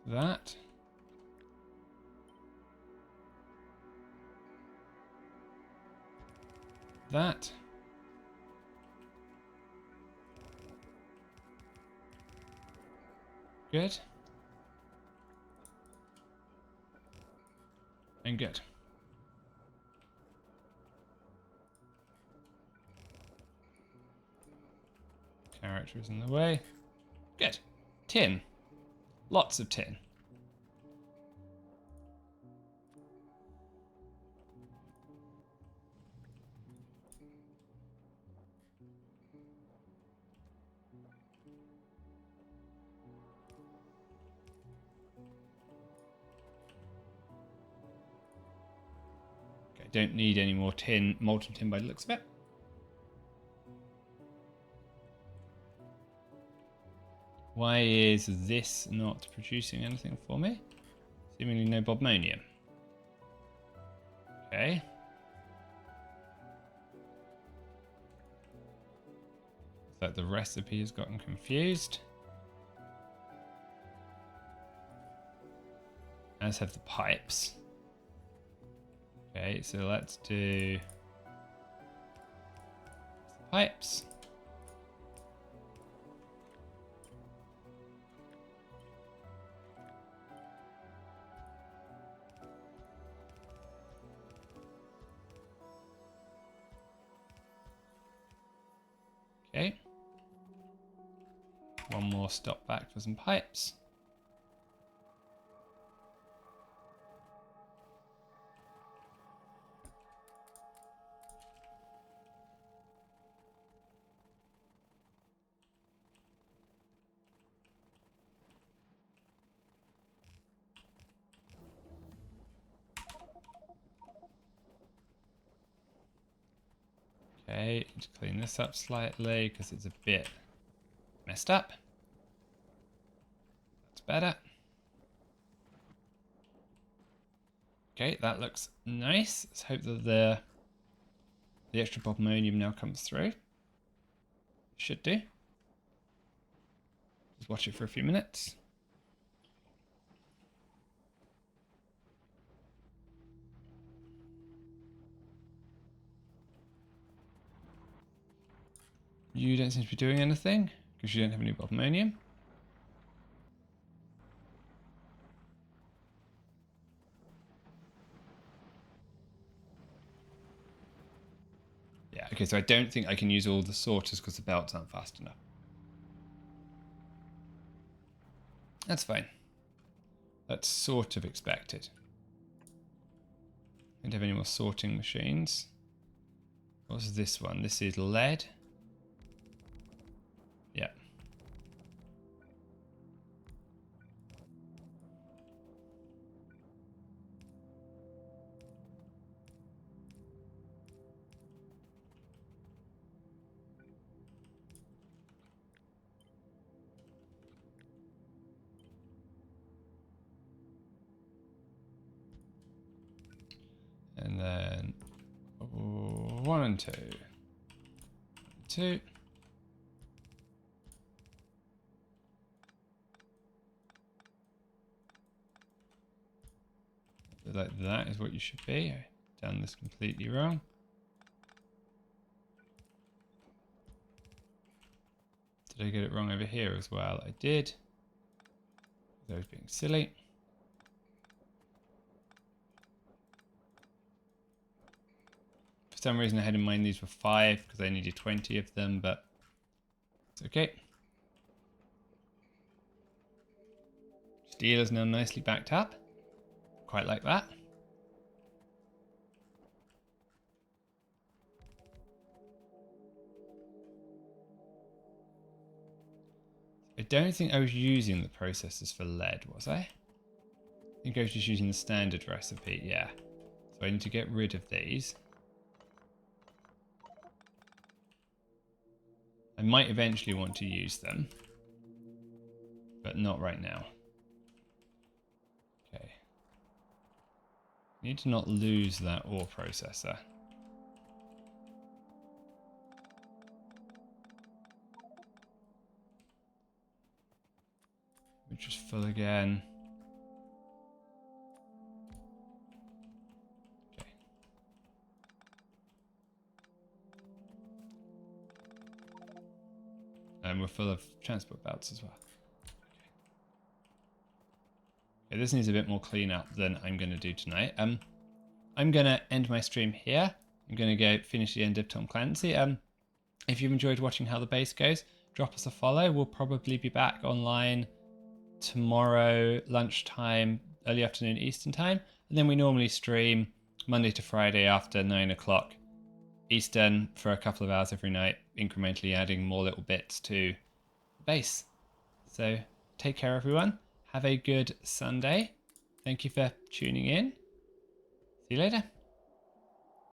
That. That. Good. And good. Character is in the way. Good. Tin. Lots of tin. Okay, don't need any more tin, molten tin by the looks of it. Why is this not producing anything for me? Seemingly no bobmonium. Okay. that the recipe has gotten confused. As have the pipes. Okay, so let's do pipes. Okay. One more stop back for some pipes. Okay, just clean this up slightly because it's a bit messed up. That's better. Okay, that looks nice. Let's hope that the extra ammonium now comes through. Should do. Just watch it for a few minutes. You don't seem to be doing anything because you don't have any ammonium. Yeah, okay, so I don't think I can use all the sorters because the belts aren't fast enough. That's fine. That's sort of expected. Don't have any more sorting machines. What's this one? This is lead. Yeah. And then 1 and 2. 2. Like that is what you should be. I've done this completely wrong. Did I get it wrong over here as well? I did. I was being silly. For some reason I had in mind these were 5 because I needed 20 of them, but it's okay. Steel is now nicely backed up. Quite like that. I don't think I was using the processors for lead, was I? I think I was just using the standard recipe, yeah. So I need to get rid of these. I might eventually want to use them, but not right now. Okay. Need to not lose that ore processor. Which is full again. Okay. And we're full of transport belts as well. Okay, this needs a bit more cleanup than I'm going to do tonight. I'm going to end my stream here. I'm going to go finish the end of Tom Clancy. If you've enjoyed watching how the base goes, drop us a follow. We'll probably be back online tomorrow lunchtime, early afternoon Eastern time. And then we normally stream Monday to Friday after 9 o'clock Eastern for a couple of hours every night, incrementally adding more little bits to the base. So take care, everyone. Have a good Sunday. Thank you for tuning in. See you later.